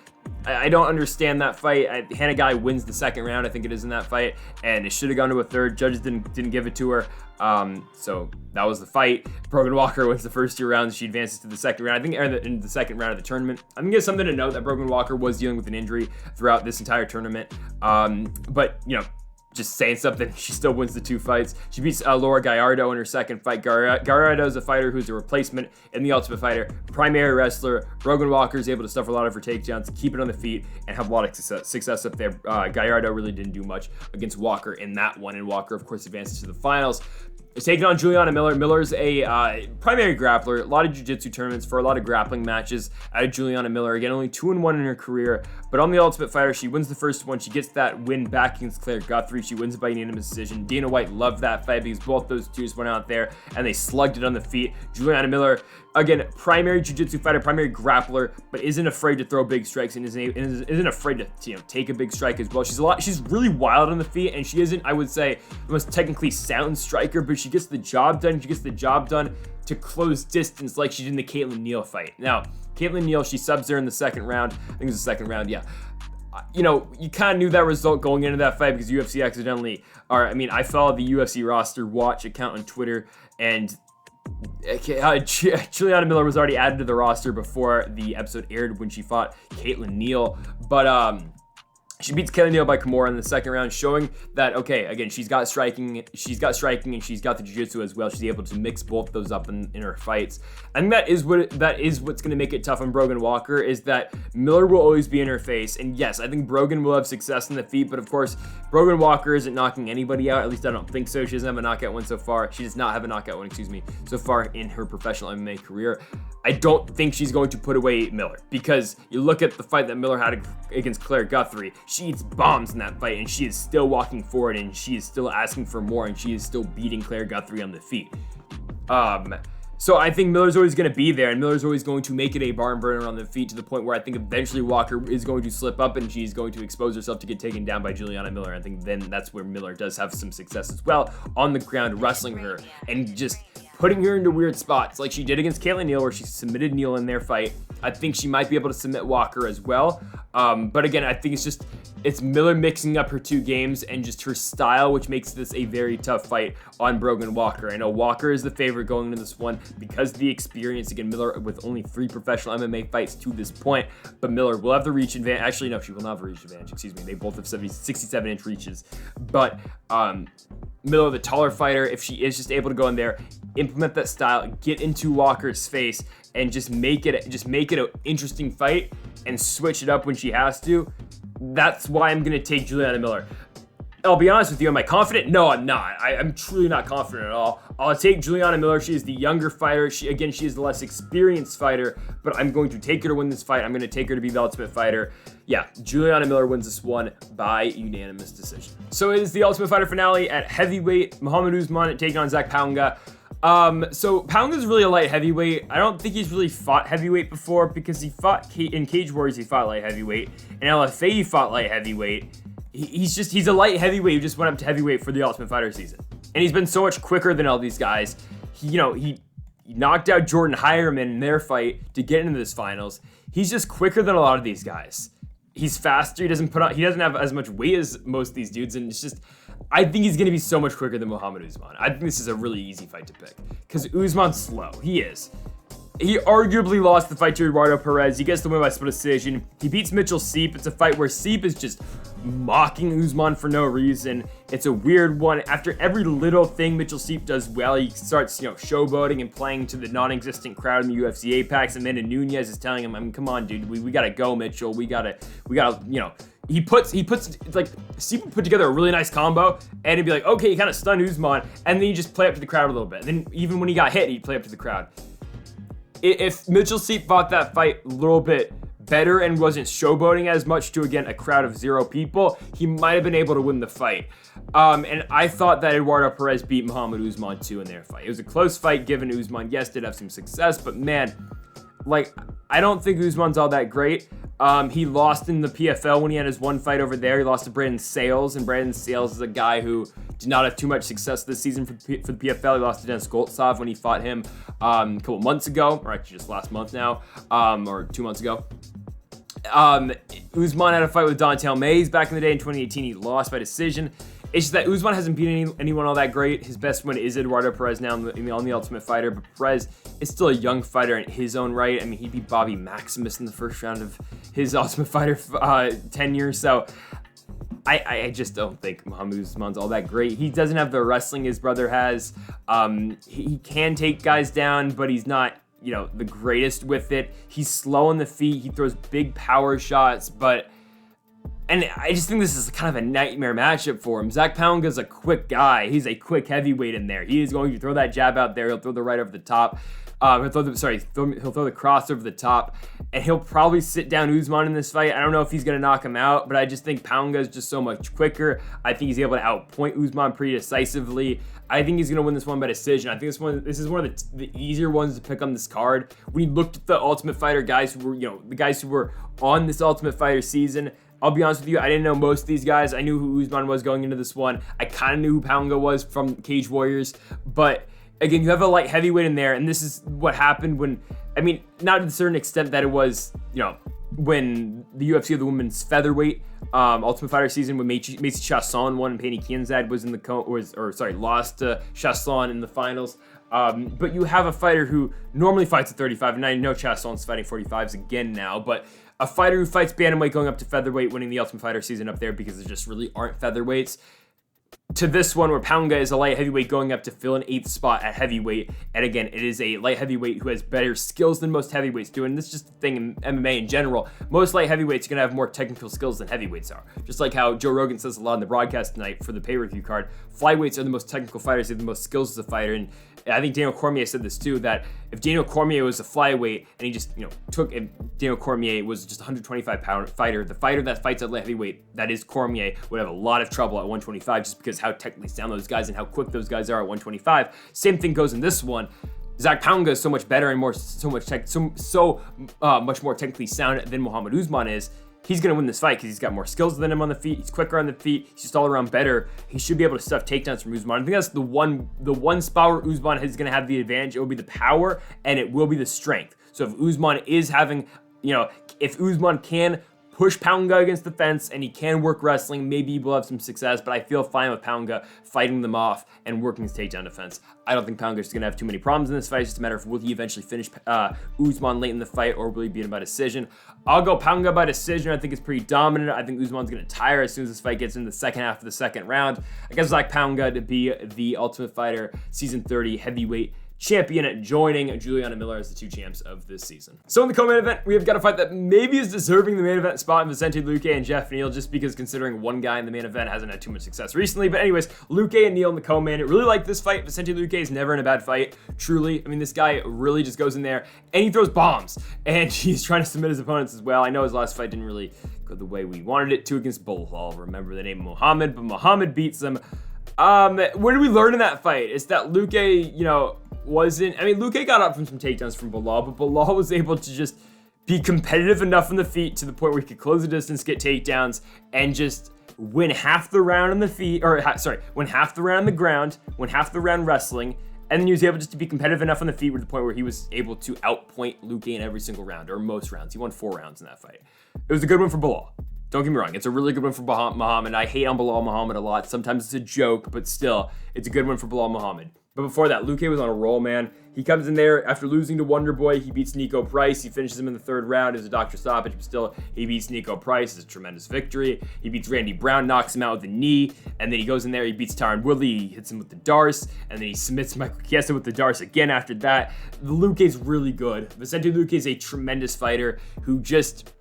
I don't understand that fight. Hannah Guy wins the second round, I think it is, in that fight, and it should have gone to a third. Judges didn't give it to her. So that was the fight. Brogan Walker wins the first 2 rounds. She advances to the second round. I think in the second round of the tournament. I think it's something to note that Brogan Walker was dealing with an injury throughout this entire tournament. But just saying something, she still wins the 2 fights. She beats Laura Gallardo in her second fight. Gallardo is a fighter who's a replacement in the Ultimate Fighter. Primary wrestler. Brogan Walker is able to stuff a lot of her takedowns, keep it on the feet, and have a lot of success up there. Gallardo really didn't do much against Walker in that one, and Walker, of course, advances to the finals. Is taking on Juliana Miller. Miller's a primary grappler. A lot of jiu-jitsu tournaments for a lot of grappling matches out of Juliana Miller. Again, only 2-1 in her career. But on the Ultimate Fighter, she wins the first one. She gets that win back against Claire Guthrie. She wins by unanimous decision. Dana White loved that fight because both those two went out there and they slugged it on the feet. Juliana Miller, again, primary jiu-jitsu fighter, primary grappler, but isn't afraid to throw big strikes and isn't afraid to take a big strike as well. She's really wild on the feet, and she isn't, I would say, the most technically sound striker, but she gets the job done. She gets the job done to close distance like she did in the Caitlin Neal fight. Now, Caitlin Neal, she subs her in the second round. I think it was the second round, yeah. You kind of knew that result going into that fight because UFC I followed the UFC roster watch account on Twitter, and Juliana Miller was already added to the roster before the episode aired when she fought Caitlin Neal, but She beats Kayla Neal by Kimura in the second round, showing that, okay, again, she's got striking, and she's got the jiu-jitsu as well. She's able to mix both those up in her fights. I think that is what's going to make it tough on Brogan Walker, is that Miller will always be in her face. And yes, I think Brogan will have success in the feet, but of course, Brogan Walker isn't knocking anybody out. At least I don't think so. She doesn't have a knockout win so far. She does not have a knockout win, so far in her professional MMA career. I don't think she's going to put away Miller, because you look at the fight that Miller had against Claire Guthrie. She eats bombs in that fight, and she is still walking forward, and she is still asking for more, and she is still beating Claire Guthrie on the feet. So I think Miller's always going to be there, and Miller's always going to make it a barn burner on the feet, to the point where I think eventually Walker is going to slip up and she's going to expose herself to get taken down by Juliana Miller. I think then that's where Miller does have some success as well, on the ground, wrestling her and just putting her into weird spots like she did against Kayla Neal, where she submitted Neal in their fight. I think she might be able to submit Walker as well. But again, I think it's Miller mixing up her two games and just her style, which makes this a very tough fight on Brogan Walker. I know Walker is the favorite going into this one because of the experience. Again, Miller with only 3 professional MMA fights to this point, but Miller will have the reach advantage. Actually, no, she will not have a reach advantage. Excuse me. They both have 67-inch reaches. But Miller, the taller fighter, if she is just able to go in there, implement that style, get into Walker's face, and just make it an interesting fight and switch it up when she has to. That's why I'm gonna take Juliana Miller. I'll be honest with you, am I confident? No, I'm not. I'm truly not confident at all. I'll take Juliana Miller. She is the younger fighter. She is the less experienced fighter, but I'm going to take her to win this fight. I'm going to take her to be the Ultimate Fighter. Yeah, Juliana Miller wins this one by unanimous decision. So it is the Ultimate Fighter finale at heavyweight. Muhammad Usman taking on Zach Pauga. So Pauga's really a light heavyweight. I don't think he's really fought heavyweight before, because he fought in Cage Warriors, he fought light heavyweight. In LFA, he fought light heavyweight. He's a light heavyweight who just went up to heavyweight for the Ultimate Fighter season. And he's been so much quicker than all these guys. He knocked out Jordan Hireman in their fight to get into this finals. He's just quicker than a lot of these guys. He's faster. He doesn't have as much weight as most of these dudes, and it's just, I think he's going to be so much quicker than Muhammad Usman. I think this is a really easy fight to pick, because Usman's slow. He is. He arguably lost the fight to Eduardo Perez. He gets the win by split decision. He beats Mitchell Seep. It's a fight where Seep is just mocking Usman for no reason. It's a weird one. After every little thing Mitchell Seep does well, he starts, showboating and playing to the non-existent crowd in the UFC Apex. Amanda Nunes is telling him, come on, dude, we gotta go, Mitchell. We gotta, He puts like, Seep put together a really nice combo, and he'd be like, okay, he kind of stunned Usman, and then you just play up to the crowd a little bit. And then even when he got hit, he'd play up to the crowd. If Mitchell Seep fought that fight a little bit better and wasn't showboating as much to, again, a crowd of 0 people, he might have been able to win the fight. And I thought that Eduardo Perez beat Muhammad Usman too in their fight. It was a close fight, given Usman, yes, did have some success, but man, I don't think Usman's all that great. He lost in the PFL when he had his one fight over there. He lost to Brandon Sales, and Brandon Sales is a guy who did not have too much success this season for the PFL. He lost to Dennis Goltsov when he fought him a couple months ago, or actually just last month now, or 2 months ago. Usman had a fight with Dontel Mays back in the day in 2018. He lost by decision. It's just that Usman hasn't beaten anyone all that great. His best win is Eduardo Perez now on the Ultimate Fighter, but Perez is still a young fighter in his own right. I mean, he beat Bobby Maximus in the first round of his Ultimate Fighter tenure, so I just don't think Muhammad Usman's all that great. He doesn't have the wrestling his brother has. He can take guys down, but he's not, the greatest with it. He's slow on the feet. He throws big power shots, and I just think this is kind of a nightmare matchup for him. Zach Pauga's a quick guy. He's a quick heavyweight in there. He is going to throw that jab out there. He'll throw the right over the top. He'll throw the cross over the top, and he'll probably sit down Usman in this fight. I don't know if he's going to knock him out, but I just think Pauga is just so much quicker. I think he's able to outpoint Usman pretty decisively. I think he's going to win this one by decision. I think this is one of the easier ones to pick on this card. When you looked at the Ultimate Fighter guys who were, the guys who were on this Ultimate Fighter season, I'll be honest with you, I didn't know most of these guys. I knew who Usman was going into this one. I kind of knew who Pauga was from Cage Warriors. But again, you have a light heavyweight in there, and this is what happened when, not to a certain extent that it was, when the UFC of the women's featherweight Ultimate Fighter season, when Macy Chasson won and Penny Kianzad was in the lost to Chasson in the finals. But you have a fighter who normally fights at 35, and I know Chasson's fighting 45s again now, but a fighter who fights bantamweight going up to featherweight, winning the Ultimate Fighter season up there because there just really aren't featherweights, to this one where Pauga is a light heavyweight going up to fill an 8th spot at heavyweight. And again, it is a light heavyweight who has better skills than most heavyweights do. And this is just the thing in MMA in general. Most light heavyweights are going to have more technical skills than heavyweights are. Just like how Joe Rogan says a lot in the broadcast tonight for the pay-per-view card, flyweights are the most technical fighters. They have the most skills as a fighter. And I think Daniel Cormier said this too, that if Daniel Cormier was a flyweight and he just, if Daniel Cormier was just a 125-pound fighter, the fighter that fights at light heavyweight, that is Cormier, would have a lot of trouble at 125 just because how technically sound those guys and how quick those guys are at 125. Same thing goes in this one. Zach Pauga is so much better and much more technically sound than Muhammad Usman is. He's going to win this fight because he's got more skills than him on the feet. He's quicker on the feet. He's just all around better. He should be able to stuff takedowns from Usman. I think that's the one spot where Usman is going to have the advantage. It will be the power and it will be the strength. So if Usman is having, if Usman can push Pauga against the fence and he can work wrestling, maybe he will have some success, but I feel fine with Pauga fighting them off and working his takedown defense. I don't think Pauga is going to have too many problems in this fight. It's just a matter of will he eventually finish Usman late in the fight or will he beat him by decision. I'll go Pauga by decision. I think it's pretty dominant. I think Usman's going to tire as soon as this fight gets into the second half of the second round. I guess Zach Pauga to be the Ultimate Fighter Season 30 heavyweight champion, joining Juliana Miller as the 2 champs of this season. So in the co-main event, we have got a fight that maybe is deserving the main event spot in Vicente Luque and Jeff Neal, just because considering one guy in the main event hasn't had too much success recently. But anyways, Luque and Neal in the co-main. I really like this fight. Vicente Luque is never in a bad fight, truly. I mean, this guy really just goes in there and he throws bombs, and he's trying to submit his opponents as well. I know his last fight didn't really go the way we wanted it to against I'll remember the name Muhammad, but Muhammad beats him. What did we learn in that fight? It's that Luque, Luque got up from some takedowns from Bilal, but Bilal was able to just be competitive enough on the feet to the point where he could close the distance, get takedowns, and just win half the round on the feet, win half the round on the ground, win half the round wrestling, and then he was able just to be competitive enough on the feet to the point where he was able to outpoint Luque in every single round, or most rounds. He won 4 rounds in that fight. It was a good one for Bilal. Don't get me wrong, it's a really good one for Muhammad. I hate on Bilal Muhammad a lot. Sometimes it's a joke, but still, it's a good one for Bilal Muhammad. But before that, Luque was on a roll, man. He comes in there after losing to Wonderboy. He beats Nico Price. He finishes him in the 3rd round. It was a doctor stoppage, but still, he beats Nico Price. It's a tremendous victory. He beats Randy Brown, knocks him out with a knee, and then he goes in there. He beats Tyron Woodley. He hits him with the Darce, and then he submits Michael Chiesa with the Darce again after that. Luque's really good. Vicente Luque is a tremendous fighter who just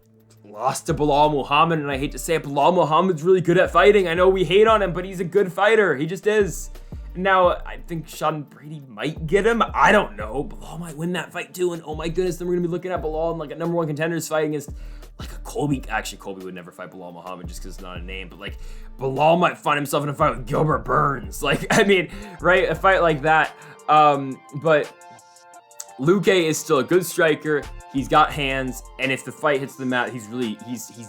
lost to Bilal Muhammad, and I hate to say it, Bilal Muhammad's really good at fighting. I know we hate on him, but he's a good fighter. He just is. Now, I think Sean Brady might get him. I don't know. Bilal might win that fight too, and oh my goodness, then we're going to be looking at Bilal in like a number 1 contenders fight against like a Colby. Actually, Colby would never fight Bilal Muhammad just because it's not a name, but like Bilal might find himself in a fight with Gilbert Burns. Like, I mean, right? A fight like that. But Luque is still a good striker. He's got hands, and if the fight hits the mat, he's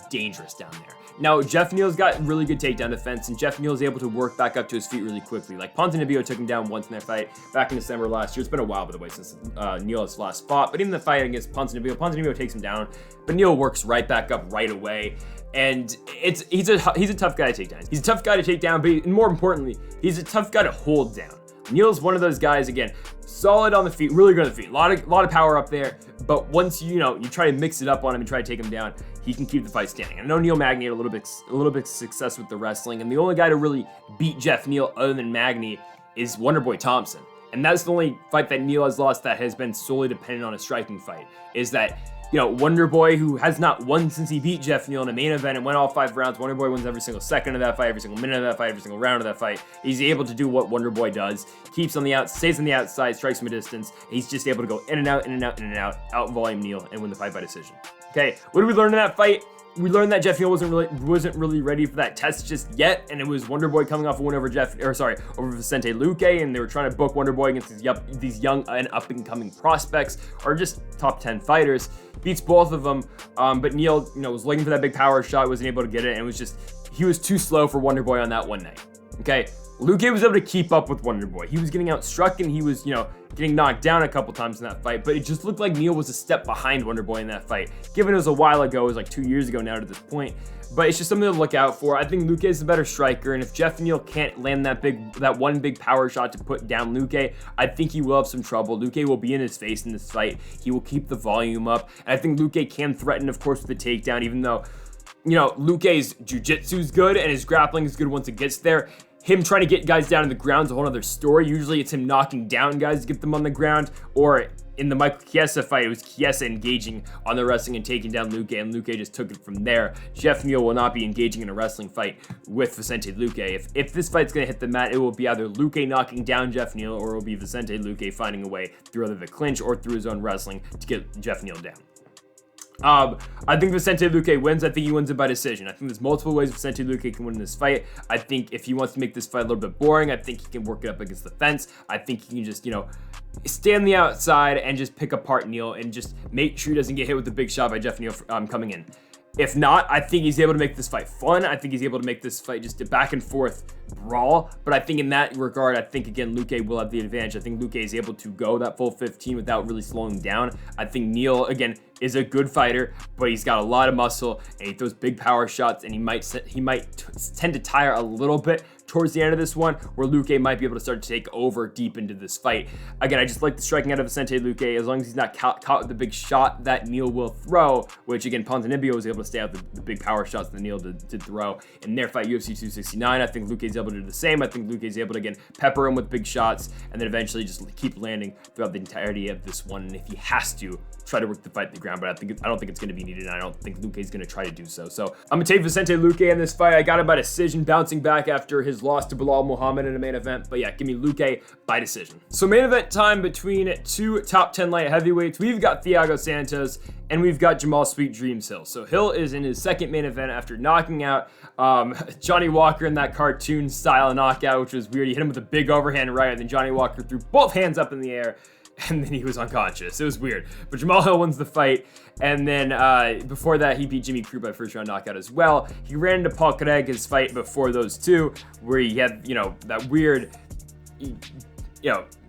dangerous down there. Now, Jeff Neal's got really good takedown defense, and Jeff Neal is able to work back up to his feet really quickly. Like, Ponzinibbio took him down once in their fight back in December last year. It's been a while, by the way, since Neal's last fought. But even the fight against Ponzinibbio takes him down, but Neal works right back up right away. And he's a tough guy to take down. He's a tough guy to take down, but more importantly, he's a tough guy to hold down. Neal's one of those guys, again, solid on the feet, really good on the feet, a lot of power up there. But once you try to mix it up on him and try to take him down, he can keep the fight standing. I know Neal Magny had a little bit of success with the wrestling, and the only guy to really beat Jeff Neal other than Magny is Wonderboy Thompson. And that's the only fight that Neal has lost that has been solely dependent on a striking fight. Is that Wonderboy, who has not won since he beat Jeff Neal in a main event and went all 5 rounds. Wonderboy wins every single second of that fight, every single minute of that fight, every single round of that fight. He's able to do what Wonderboy does. Stays on the outside, strikes from a distance. He's just able to go in and out, in and out, in and out volume Neal, and win the fight by decision. Okay, what did we learn in that fight? We learned that Jeff Neal wasn't really ready for that test just yet, and it was Wonderboy coming off a win over over Vicente Luque, and they were trying to book Wonderboy against these young and up and coming prospects, or just top 10 fighters. Beats both of them, but Neal, was looking for that big power shot, wasn't able to get it, and he was too slow for Wonderboy on that one night. Okay, Luque was able to keep up with Wonderboy. He was getting outstruck and he was, getting knocked down a couple times in that fight, but it just looked like Neal was a step behind Wonderboy in that fight. Given it was a while ago, it was like 2 years ago now to this point, but it's just something to look out for. I think Luque is the better striker, and if Jeff Neal can't land that one big power shot to put down Luque, I think he will have some trouble. Luque will be in his face in this fight. He will keep the volume up, and I think Luque can threaten, of course, with the takedown, even though, Luque's jiu-jitsu is good and his grappling is good once it gets there. Him trying to get guys down to the ground is a whole other story. Usually it's him knocking down guys to get them on the ground, or in the Michael Chiesa fight, it was Chiesa engaging on the wrestling and taking down Luque, and Luque just took it from there. Jeff Neal will not be engaging in a wrestling fight with Vicente Luque. If this fight's going to hit the mat, it will be either Luque knocking down Jeff Neal, or it will be Vicente Luque finding a way through either the clinch or through his own wrestling to get Jeff Neal down. I think Vicente Luque wins. I think he wins it by decision. I think there's multiple ways Vicente Luque can win this fight. I think if he wants to make this fight a little bit boring, I think he can work it up against the fence. I think he can just, stay on the outside and just pick apart Neal and just make sure he doesn't get hit with the big shot by Jeff Neal coming in. If not, I think he's able to make this fight fun. I think he's able to make this fight just a back and forth brawl. But I think in that regard, I think, again, Luque will have the advantage. I think Luque is able to go that full 15 without really slowing down. I think Neal, again, is a good fighter, but he's got a lot of muscle and he throws big power shots, and he might tend to tire a little bit towards the end of this one, where Luque might be able to start to take over deep into this fight. Again, I just like the striking out of Vicente Luque, as long as he's not caught with the big shot that Neal will throw, which again, Ponzinibbio was able to stay out the big power shots that Neal did throw in their fight, UFC 269. I think Luque's able to do the same. I think Luque's able to, again, pepper him with big shots and then eventually just keep landing throughout the entirety of this one. And if he has to, try to work the fight to the ground, but I don't think it's going to be needed, and I don't think Luque's going to try to do so. So I'm going to take Vicente Luque in this fight. I got him by decision, bouncing back after his loss to Bilal Muhammad in a main event. But yeah, give me Luque by decision. So main event time between two top 10 light heavyweights. We've got Thiago Santos and we've got Jamahal Sweet Dreams Hill. So Hill is in his second main event after knocking out Johnny Walker in that cartoon style knockout, which was weird. He hit him with a big overhand right, and then Johnny Walker threw both hands up in the air, and then he was unconscious. It was weird. But Jamahal Hill wins the fight. And then before that, he beat Jimmy Crute by first round knockout as well. He ran into Paul Craig, his fight before those two, where he had, that weird,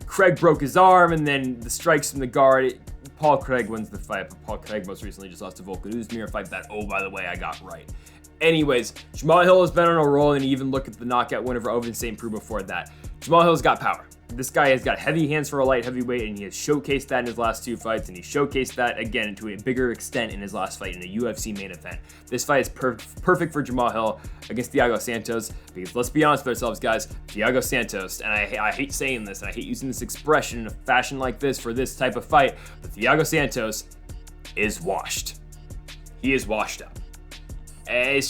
Craig broke his arm, and then the strikes from the guard. Paul Craig wins the fight, but Paul Craig most recently just lost to Volkan Oezdemir, a fight that, oh, by the way, I got right. Anyways, Jamahal Hill has been on a roll, and even look at the knockout win over Ovin St. Preux before that. Jamahal Hill's got power. This guy has got heavy hands for a light heavyweight, and he has showcased that in his last two fights, and he showcased that again to a bigger extent in his last fight in a UFC main event. This fight is perfect for Jamahal Hill against Thiago Santos, because let's be honest with ourselves, guys, Thiago Santos, and I hate saying this, and I hate using this expression in a fashion like this for this type of fight, but Thiago Santos is washed. He is washed up. And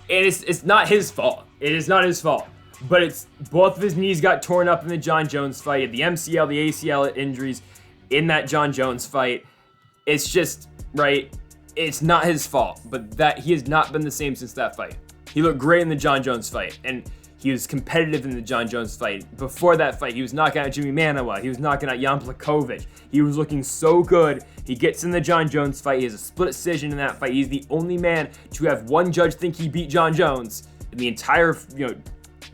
it's not his fault. It is not his fault. But it's both of his knees got torn up in the John Jones fight, the MCL, the ACL injuries in that John Jones fight. It's just, right, it's not his fault, but that he has not been the same since that fight. He looked great in the John Jones fight, and he was competitive in the John Jones fight. Before that fight, he was knocking out Jimmy Manuwa. He was knocking out Jan Blachowicz. He was looking so good. He gets in the John Jones fight. He has a split decision in that fight. He's the only man to have one judge think he beat John Jones in the entire,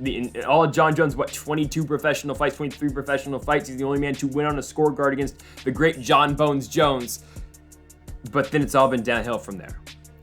in all of John Jones, 22 professional fights, 23 professional fights. He's the only man to win on a scorecard against the great John Bones Jones. But then it's all been downhill from there.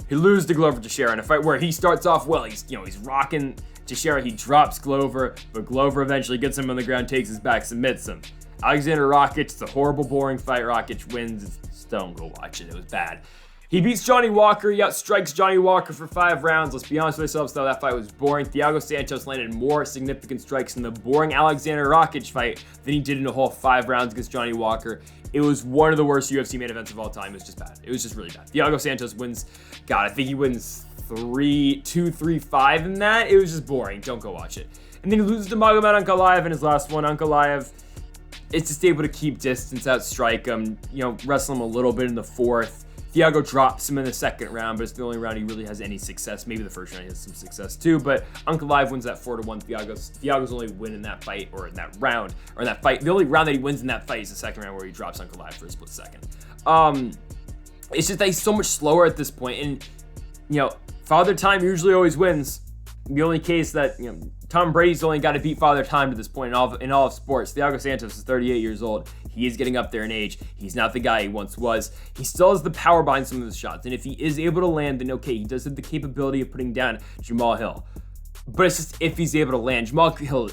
He loses to Glover Teixeira in a fight where he starts off well. He's rocking Teixeira. He drops Glover, but Glover eventually gets him on the ground, takes his back, submits him. Alexander Rakic, it's a horrible, boring fight. Rakic wins. Just don't go watch it. It was bad. He beats Johnny Walker. He outstrikes Johnny Walker for 5 rounds. Let's be honest with ourselves, though, that fight was boring. Thiago Santos landed more significant strikes in the boring Alexander Rakic fight than he did in a whole 5 rounds against Johnny Walker. It was one of the worst UFC main events of all time. It was just bad. It was just really bad. Thiago Santos wins, I think he wins 3-5 in that. It was just boring. Don't go watch it. And then he loses to Magomed Ankalaev in his last one. Ankalaev is just able to keep distance, outstrike him, wrestle him a little bit in the 4th. Thiago drops him in the 2nd round, but it's the only round he really has any success. Maybe the 1st round he has some success too, but Ankalaev wins that 4-1. Thiago's only win in that fight, or in that round, or in that fight. The only round that he wins in that fight is the 2nd round where he drops Ankalaev for a split second. It's just that he's so much slower at this point, and Father Time usually always wins, the only case that, Tom Brady's only got to beat Father Time to this point in all of sports. Thiago Santos is 38 years old. He is getting up there in age. He's not the guy he once was. He still has the power behind some of his shots. And if he is able to land, then okay, he does have the capability of putting down Jamahal Hill. But it's just if he's able to land. Jamahal Hill,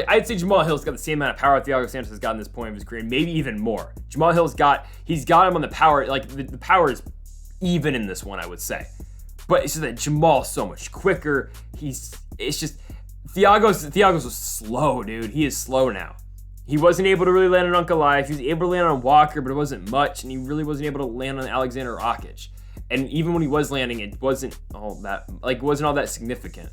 I'd say Jamahal Hill's got the same amount of power Thiago Santos has got in this point of his career, maybe even more. Jamahal Hill's got him on the power, the power is even in this one, I would say. But it's just that Jamal's so much quicker. Thiago's was slow, dude. He is slow now. He wasn't able to really land on Goliath. He was able to land on Walker, but it wasn't much, and he really wasn't able to land on Alexander Rakic. And even when he was landing, it wasn't all that significant.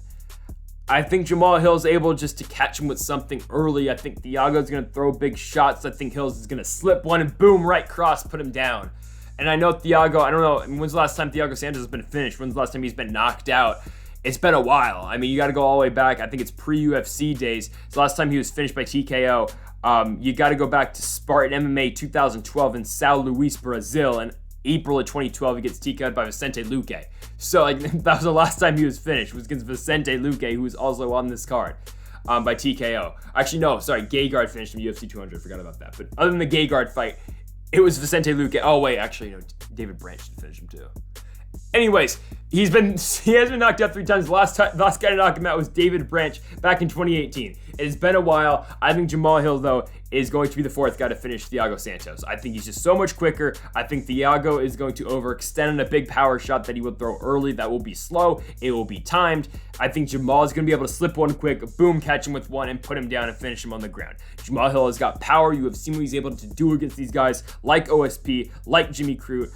I think Jamahal Hill's able just to catch him with something early. I think Thiago's going to throw big shots. I think Hills is going to slip one and boom, right cross, put him down. And I know Thiago, I don't know, when's the last time Thiago Santos has been finished? When's the last time he's been knocked out? It's been a while. I mean, you got to go all the way back. I think it's pre-UFC days. It's the last time he was finished by TKO. You got to go back to Spartan MMA 2012 in São Luís, Brazil. And April of 2012, he gets TKO'd by Vicente Luque. So, that was the last time he was finished, was against Vicente Luque, who was also on this card by TKO. Actually, no, sorry, Gegard finished him UFC 200. I forgot about that. But other than the Gegard fight, it was Vicente Luque. Oh, wait, actually, no, David Branch did finish him too. Anyways, he has been knocked out 3 times. The last guy to knock him out was David Branch back in 2018. It has been a while. I think Jamahal Hill, though, is going to be the 4th guy to finish Thiago Santos. I think he's just so much quicker. I think Thiago is going to overextend on a big power shot that he will throw early. That will be slow. It will be timed. I think Jamahal is going to be able to slip one quick, boom, catch him with one, and put him down and finish him on the ground. Jamahal Hill has got power. You have seen what he's able to do against these guys like OSP, like Jimmy Crute,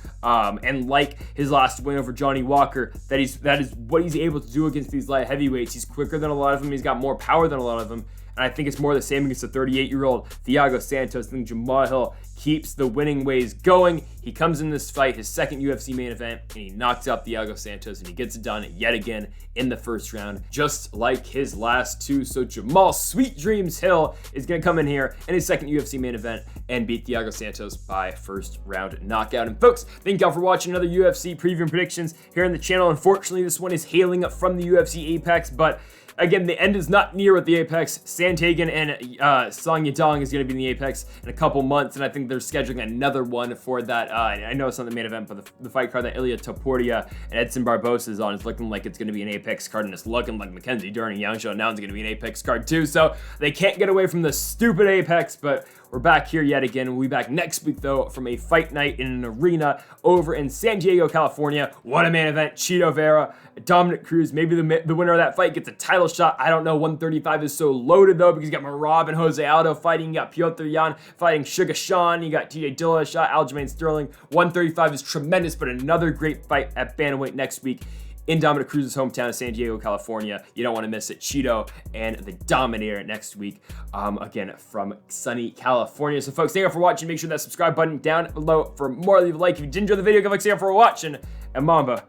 and like his last win over Johnny Walker. That is what he's able to do against these light heavyweights. He's quicker than a lot of them. He's got more power than a lot of them. And I think it's more the same against the 38-year-old Thiago Santos. I think Jamahal Hill keeps the winning ways going. He comes in this fight, his second UFC main event, and he knocks out Thiago Santos, and he gets it done yet again in the first round, just like his last 2. So Jamal Sweet Dreams Hill is going to come in here in his second UFC main event and beat Thiago Santos by first round knockout. And folks, thank y'all for watching another UFC preview and predictions here on the channel. Unfortunately, this one is hailing from the UFC Apex, but again, the end is not near with the Apex. Santagan and Song Yadong is going to be in the Apex in a couple months, and I think they're scheduling another one for that. I know it's not the main event, but the fight card that Ilia Topuria and Edson Barbosa is on is looking like it's going to be an Apex card, and it's looking like Mackenzie Dern and Yang now is going to be an Apex card too. So they can't get away from the stupid Apex, but we're back here yet again. We'll be back next week, though, from a fight night in an arena over in San Diego, California. What a main event. Chito Vera, Dominic Cruz. Maybe the winner of that fight gets a title shot. I don't know. 135 is so loaded, though, because you got Marab and Jose Aldo fighting. You got Piotr Jan fighting Sugar Sean. You got TJ Dillashaw, Aljamain Sterling. 135 is tremendous, but another great fight at bantamweight next week in Dominic Cruz's hometown of San Diego, California. You don't want to miss it. Chito and the Dominator next week, again, from sunny California. So, folks, thank you for watching. Make sure that subscribe button down below for more. Leave a like if you did enjoy the video. Give a like, thank you for watching, and Mamba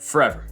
forever.